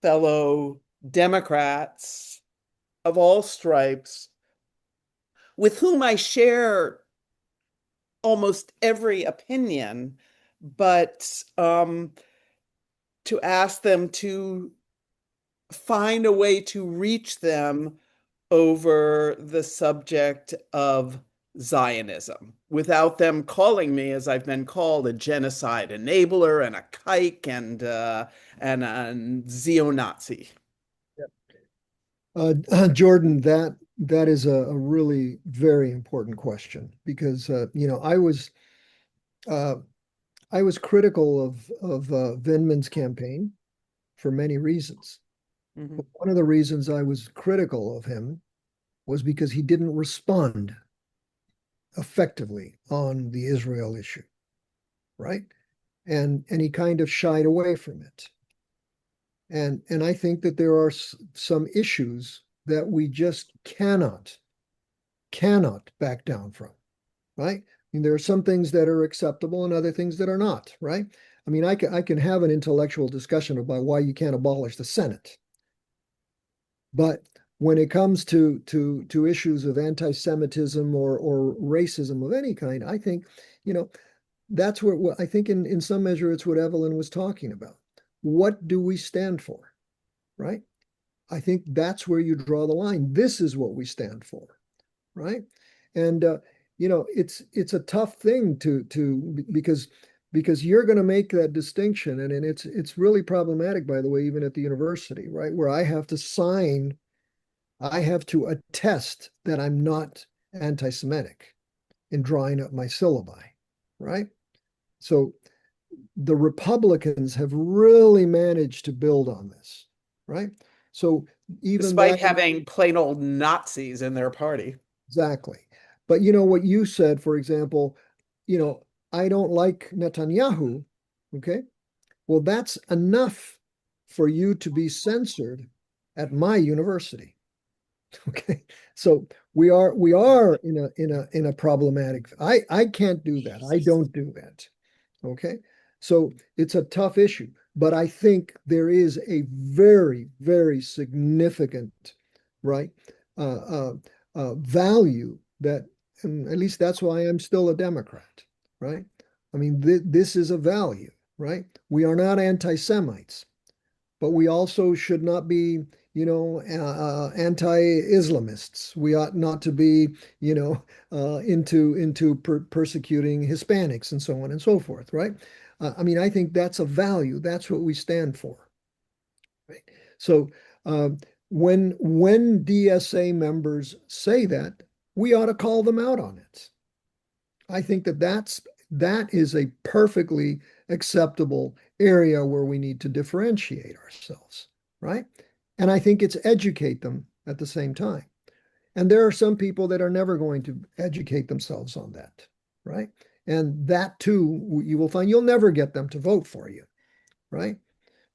fellow Democrats of all stripes with whom I share almost every opinion, but to ask them to find a way to reach them over the subject of Zionism without them calling me, as I've been called, a genocide enabler and a kike and a Zeo-Nazi? Jordan, that is a really very important question because I was critical of Vindman's campaign for many reasons. Mm-hmm. But one of the reasons I was critical of him was because he didn't respond effectively on the Israel issue, right? And he kind of shied away from it. And I think that there are some issues that we just cannot back down from, right? I mean, there are some things that are acceptable and other things that are not, right? I mean, I can have an intellectual discussion about why you can't abolish the Senate. But when it comes to issues of anti-Semitism or racism of any kind, I think, that's what I think in some measure it's what Evelyn was talking about. What do we stand for, right? I think that's where you draw the line. This is what we stand for, right? And it's a tough thing because you're going to make that distinction, and it's really problematic, by the way, even at the university, right? Where I have to attest that I'm not anti-Semitic in drawing up my syllabi, right? So the Republicans have really managed to build on this, right? So even despite having plain old Nazis in their party. Exactly. But what you said, for example, I don't like Netanyahu, okay? Well, that's enough for you to be censored at my university. Okay. So we are in a problematic. I can't do that. I don't do that. Okay. So it's a tough issue, but I think there is a very, very significant, right, value that, and at least that's why I'm still a Democrat, right? I mean, this is a value, right? We are not anti-Semites, but we also should not be, anti-Islamists. We ought not to be, into persecuting Hispanics and so on and so forth, right? I mean, I think that's a value. That's what we stand for, right? So when DSA members say that, we ought to call them out on it. I think that is a perfectly acceptable area where we need to differentiate ourselves, right? And I think it's educate them at the same time. And there are some people that are never going to educate themselves on that, right? And that too, you will find you'll never get them to vote for you, right?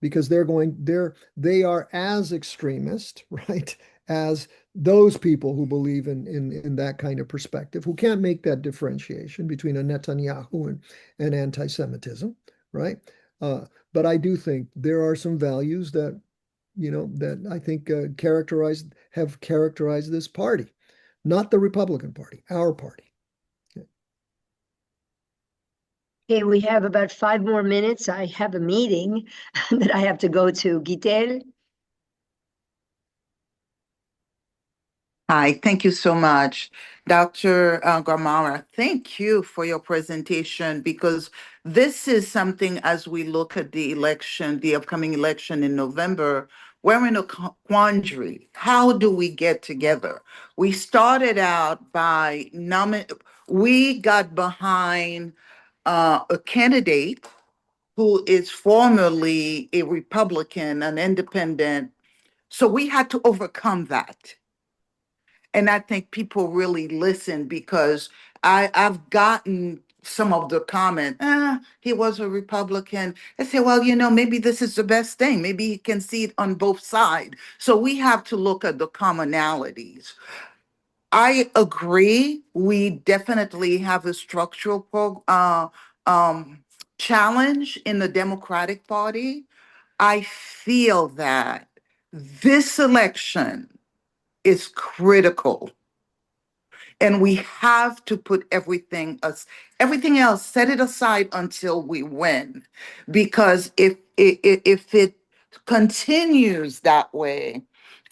Because they are as extremist, right, as those people who believe in that kind of perspective, who can't make that differentiation between a Netanyahu and anti-Semitism, right? But I do think there are some values that, that I think have characterized this party, not the Republican Party, our party. Okay, we have about 5 more minutes. I have a meeting that I have to go to. Gitel? Hi, thank you so much. Dr. Gamarra, thank you for your presentation because this is something as we look at the election, the upcoming election in November, we're in a quandary. How do we get together? We started out by we got behind a candidate who is formerly a Republican, an independent. So we had to overcome that. And I think people really listen because I've gotten some of the comment, he was a Republican. I say, well, maybe this is the best thing. Maybe he can see it on both sides. So we have to look at the commonalities. I agree. We definitely have a structural challenge in the Democratic Party. I feel that this election is critical. And we have to put everything else, set it aside until we win. Because if it continues that way,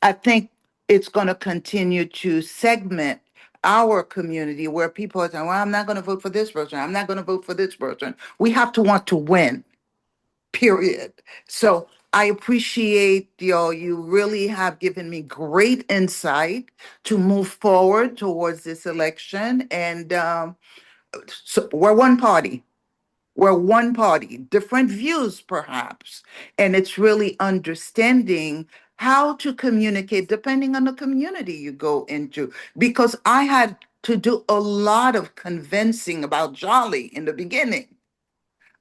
I think it's going to continue to segment our community where people are saying, well, I'm not going to vote for this person. I'm not going to vote for this person. We have to want to win, period. So I appreciate you really have given me great insight to move forward towards this election. And so we're one party. We're one party, different views perhaps. And it's really understanding how to communicate depending on the community you go into. Because I had to do a lot of convincing about Jolly in the beginning.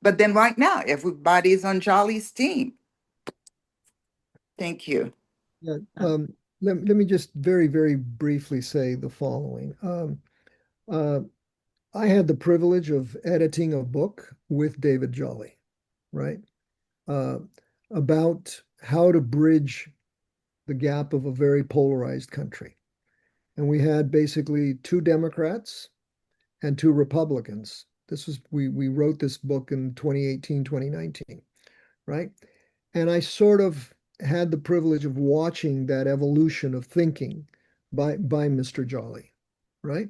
But then right now, everybody's on Jolly's team. Thank you. Yeah, let me just very, very briefly say the following. I had the privilege of editing a book with David Jolly, right? About how to bridge the gap of a very polarized country. And we had basically 2 Democrats and 2 Republicans. We wrote this book in 2018, 2019, right? And I sort of had the privilege of watching that evolution of thinking by Mr. Jolly, right?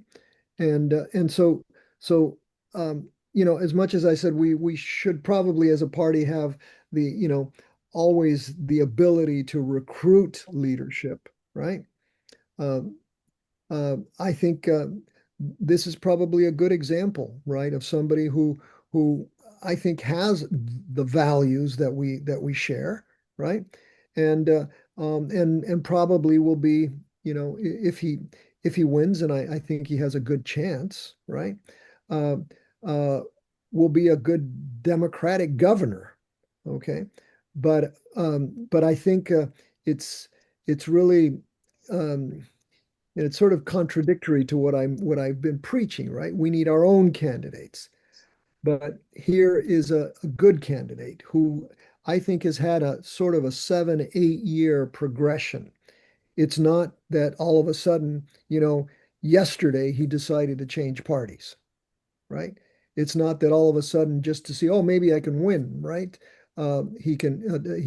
And so as much as I said we should probably as a party have the always the ability to recruit leadership, right? I think this is probably a good example, right, of somebody who I think has the values that we share, right? And probably will be, if he wins, and I think he has a good chance, right? uh, will be a good Democratic governor. Okay, but I think it's really it's sort of contradictory to what I've been preaching, right? We need our own candidates. But here is a good candidate who I think has had a sort of a 7, 8 year progression. It's not that all of a sudden, yesterday he decided to change parties, right? It's not that all of a sudden just to see, oh, maybe I can win, right? He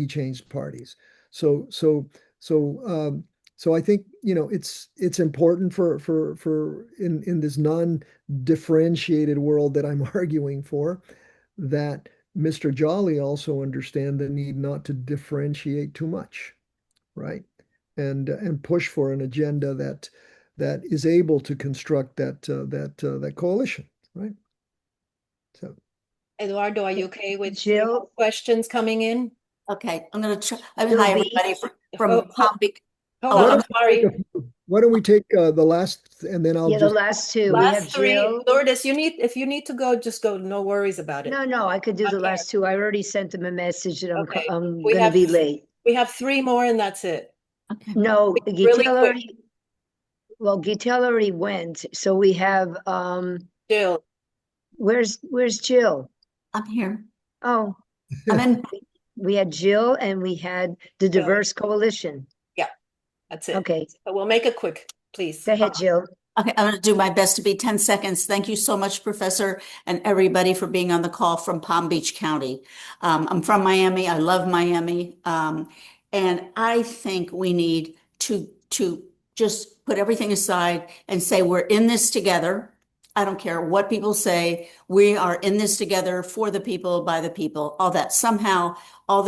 changed parties. So so so so I think it's important for in this non-differentiated world that I'm arguing for, that Mr. Jolly also understand the need not to differentiate too much, right? And push for an agenda that is able to construct that coalition, right? So, Eduardo, are you okay with Jill? questions coming in? Okay, I'm going to try. I mean, Jill hi, B. everybody from Oh, Palm Beach. Hold Oh, on, I'm I'm sorry. why don't we take the last, and then I'll Yeah, the just, last two. We have Last three, Jill. Lourdes, if you need to go, just go. No worries about it. No, I could do the Okay. last two. I already sent them a message that Okay. I'm We gonna have- be late. We have 3 more and that's it. okay. No, Really Gitel quick. Gitel already went. So we have Jill, where's Jill? I'm here. Oh, I'm in. we had Jill and we had the Diverse Coalition. that's it. Okay, So we'll make it quick, please. go ahead, Jill. Okay, I'm going to do my best to be 10 seconds. Thank you so much, Professor, and everybody for being on the call from Palm Beach County. I'm from Miami. I love Miami. And I think we need to just put everything aside and say we're in this together. I don't care what people say. We are in this together for the people, by the people, all that. Somehow, all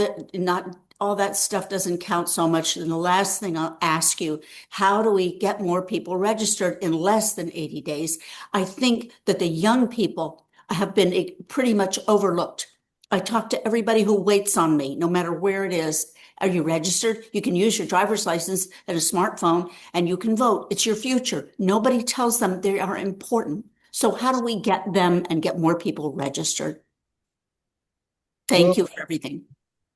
that stuff doesn't count so much. And the last thing I'll ask you, how do we get more people registered in less than 80 days? I think that the young people have been pretty much overlooked. I talk to everybody who waits on me, no matter where it is. Are you registered? You can use your driver's license and a smartphone and you can vote. It's your future. Nobody tells them they are important. So how do we get them and get more people registered? Thank you for everything.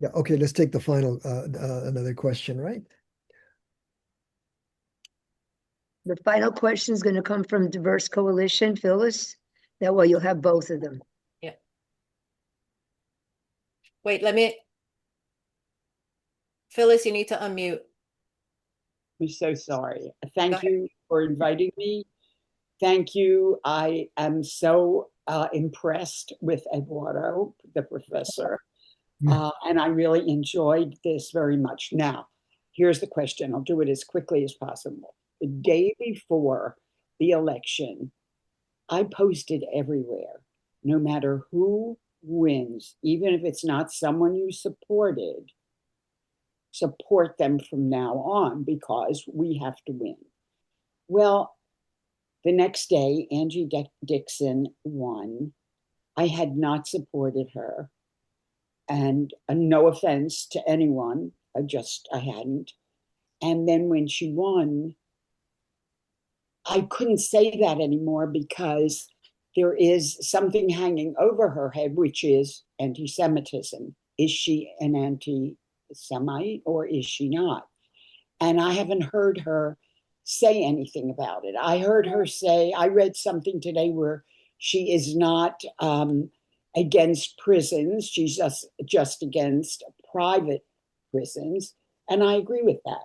Yeah, okay, let's take the final, another question, right? The final question is going to come from Diverse Coalition, Phyllis. That way you'll have both of them. Yeah. Wait, Phyllis, you need to unmute. I'm so sorry. Thank you for inviting me. Thank you. I am so impressed with Eduardo, the professor. And I really enjoyed this very much. Now, here's the question. I'll do it as quickly as possible. The day before the election, I posted everywhere, no matter who wins, even if it's not someone you supported, support them from now on because we have to win. Well, the next day, Angie Dixon won. I had not supported her. And no offense to anyone, I hadn't. And then when she won, I couldn't say that anymore because there is something hanging over her head, which is anti-Semitism. Is she an anti-Semite or is she not? And I haven't heard her say anything about it. I heard her say, I read something today where she is not against prisons. She's just against private prisons. And I agree with that.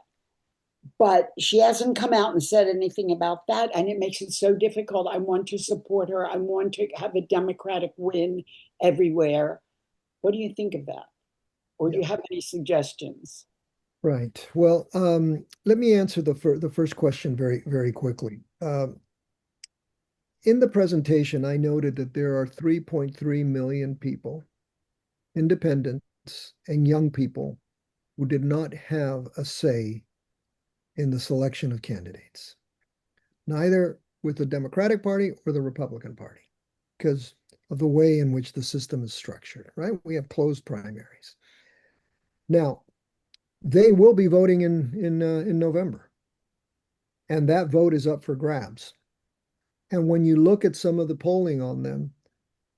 But she hasn't come out and said anything about that. And it makes it so difficult. I want to support her. I want to have a Democratic win everywhere. What do you think of that? Or do you have any suggestions? Right. Well, let me answer the first question very, very quickly. In the presentation, I noted that there are 3.3 million people, independents and young people, who did not have a say in the selection of candidates, neither with the Democratic Party or the Republican Party, because of the way in which the system is structured, right? We have closed primaries. Now, they will be voting in November, and that vote is up for grabs. And when you look at some of the polling on them,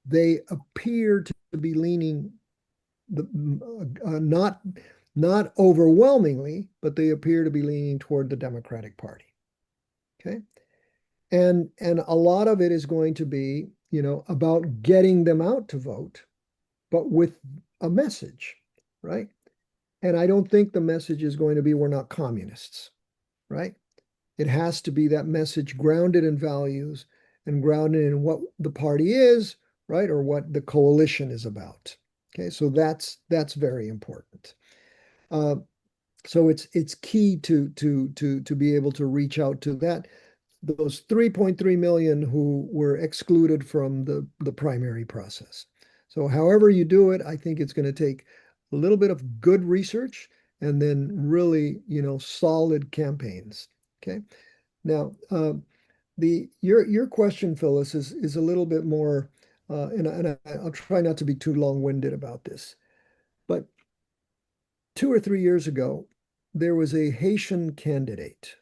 they appear to be leaning not overwhelmingly, but they appear to be leaning toward the Democratic Party. Okay. And a lot of it is going to be, about getting them out to vote, but with a message, right? And I don't think the message is going to be, we're not communists, right? It has to be that message grounded in values and grounded in what the party is, right? Or what the coalition is about. Okay, so that's very important. So it's key to be able to reach out to those 3.3 million who were excluded from the primary process. So however you do it, I think it's going to take a little bit of good research and then really, solid campaigns. Okay. Now, your question, Phyllis, is a little bit more, and I'll try not to be too long-winded about this, but 2 or 3 years ago, there was a Haitian candidate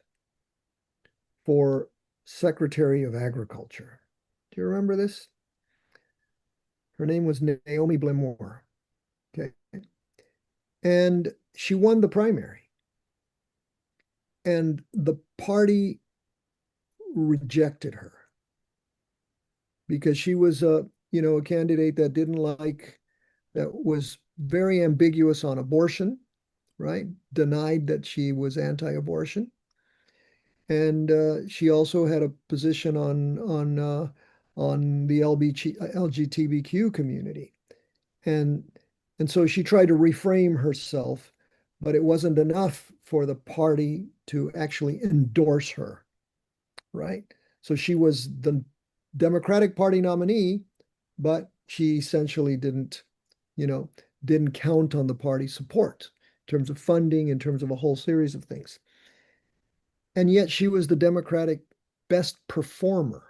for Secretary of Agriculture. Do you remember this? Her name was Naomi Blemore. Okay. And she won the primary. And the party rejected her because she was a candidate that was very ambiguous on abortion, right? Denied that she was anti-abortion. And she also had a position on the LGBTQ community, and so she tried to reframe herself, but it wasn't enough for the party to actually endorse her, right? So she was the Democratic Party nominee, but she essentially didn't count on the party support in terms of funding, in terms of a whole series of things. And yet she was the Democratic best performer.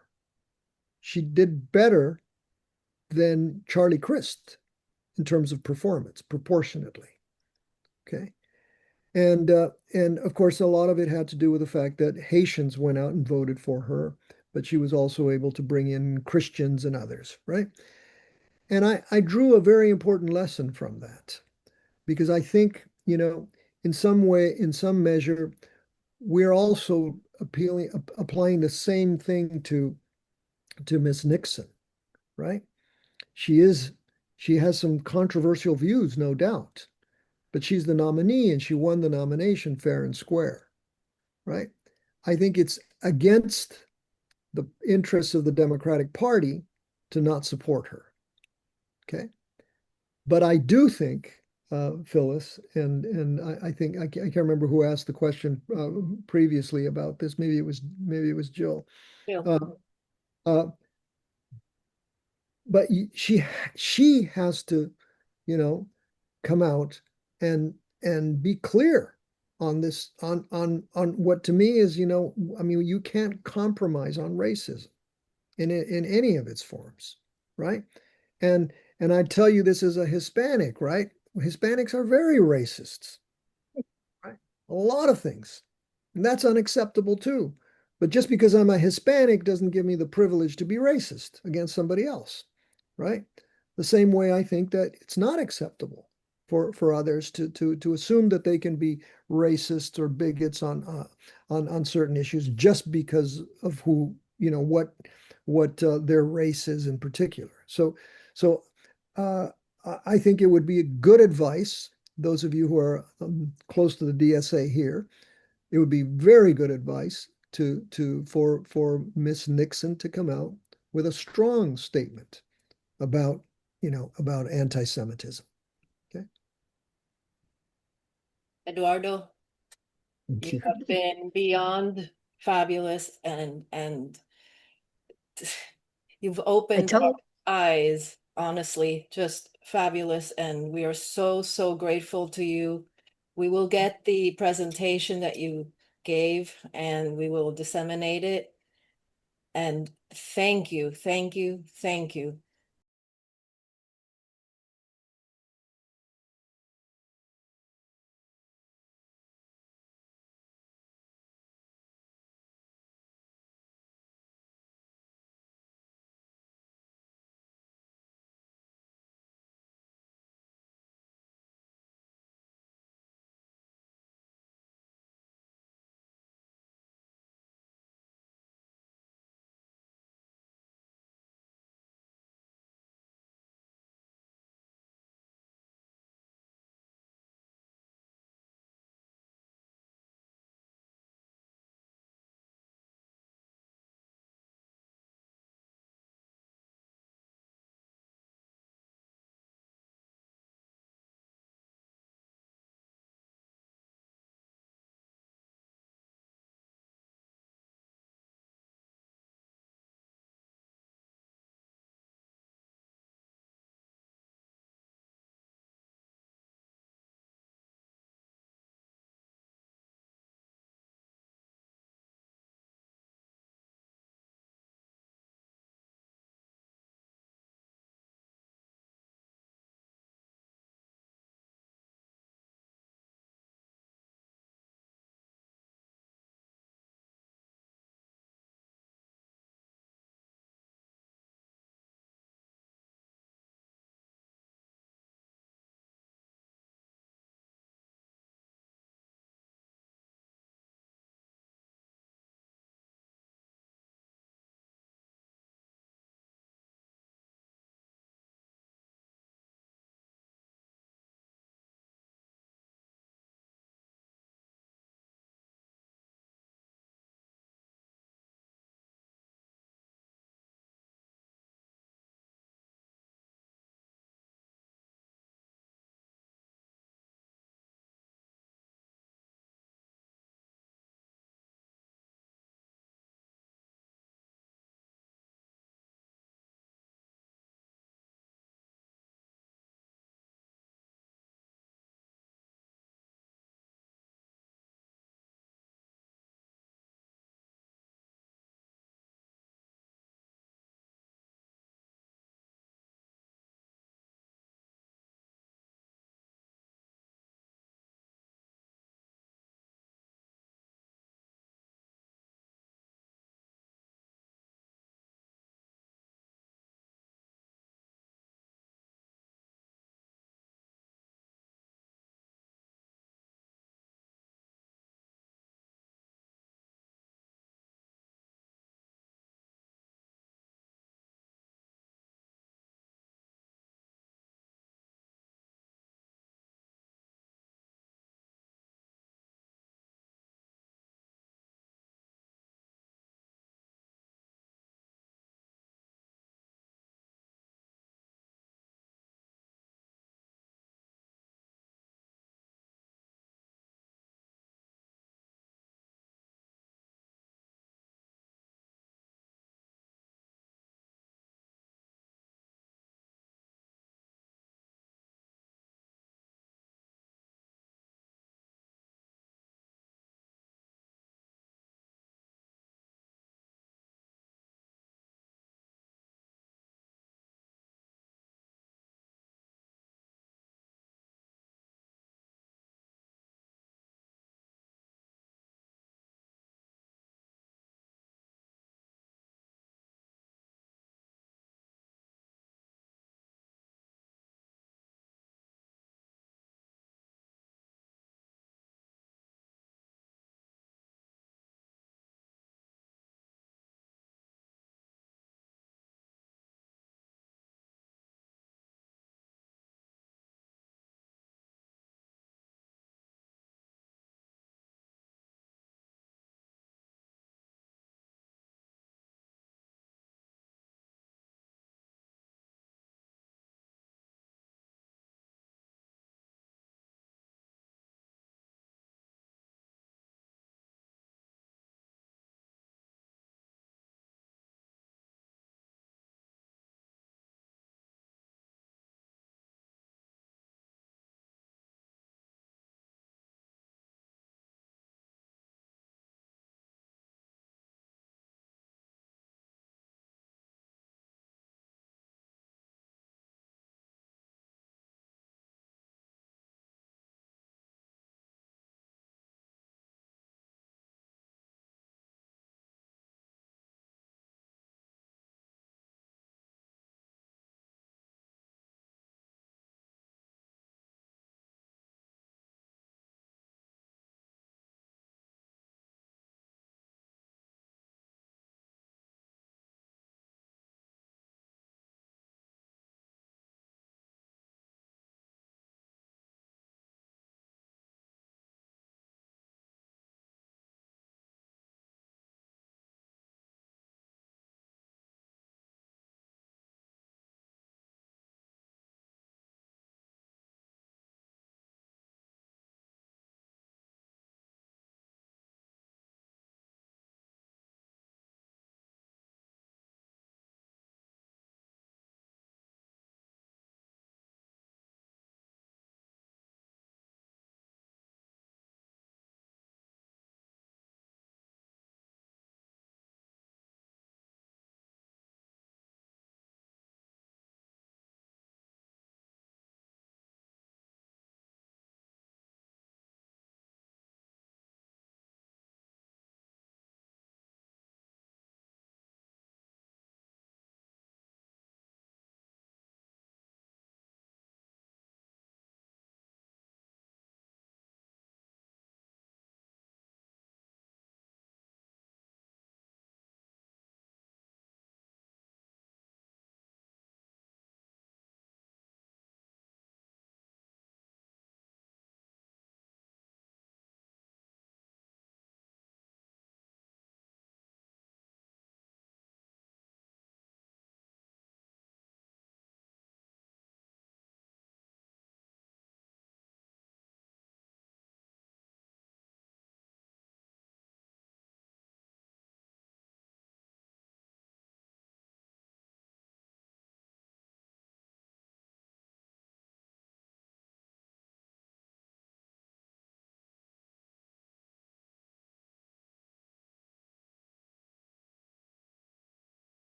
She did better than Charlie Crist in terms of performance, proportionately. Okay. And of course, a lot of it had to do with the fact that Haitians went out and voted for her, but she was also able to bring in Christians and others, right? And I drew a very important lesson from that, because I think, in some way, in some measure, we're also applying the same thing to Miss Nixon, right? She has some controversial views, no doubt, but she's the nominee and she won the nomination fair and square, right? I think it's against the interests of the Democratic Party to not support her. Okay. But I do think, Phyllis, and I think I can't remember who asked the question previously about this. Maybe it was Jill. But she has to, come out and be clear on this, on what to me is, you can't compromise on racism in any of its forms, right? And I tell you this as a Hispanic, right? Hispanics are very racist, right? A lot of things. And that's unacceptable too. But just because I'm a Hispanic doesn't give me the privilege to be racist against somebody else, right? The same way I think that it's not acceptable for others to assume that they can be racist or bigots on certain issues just because of who, what their race is in particular. So I think it would be a good advice, those of you who are close to the DSA here, it would be very good advice for Miss Nixon to come out with a strong statement about anti-Semitism. Okay. Eduardo, you have been beyond fabulous, and you've opened our eyes, honestly, just fabulous. And we are so, so grateful to you. We will get the presentation that you gave and we will disseminate it. And thank you, thank you, thank you.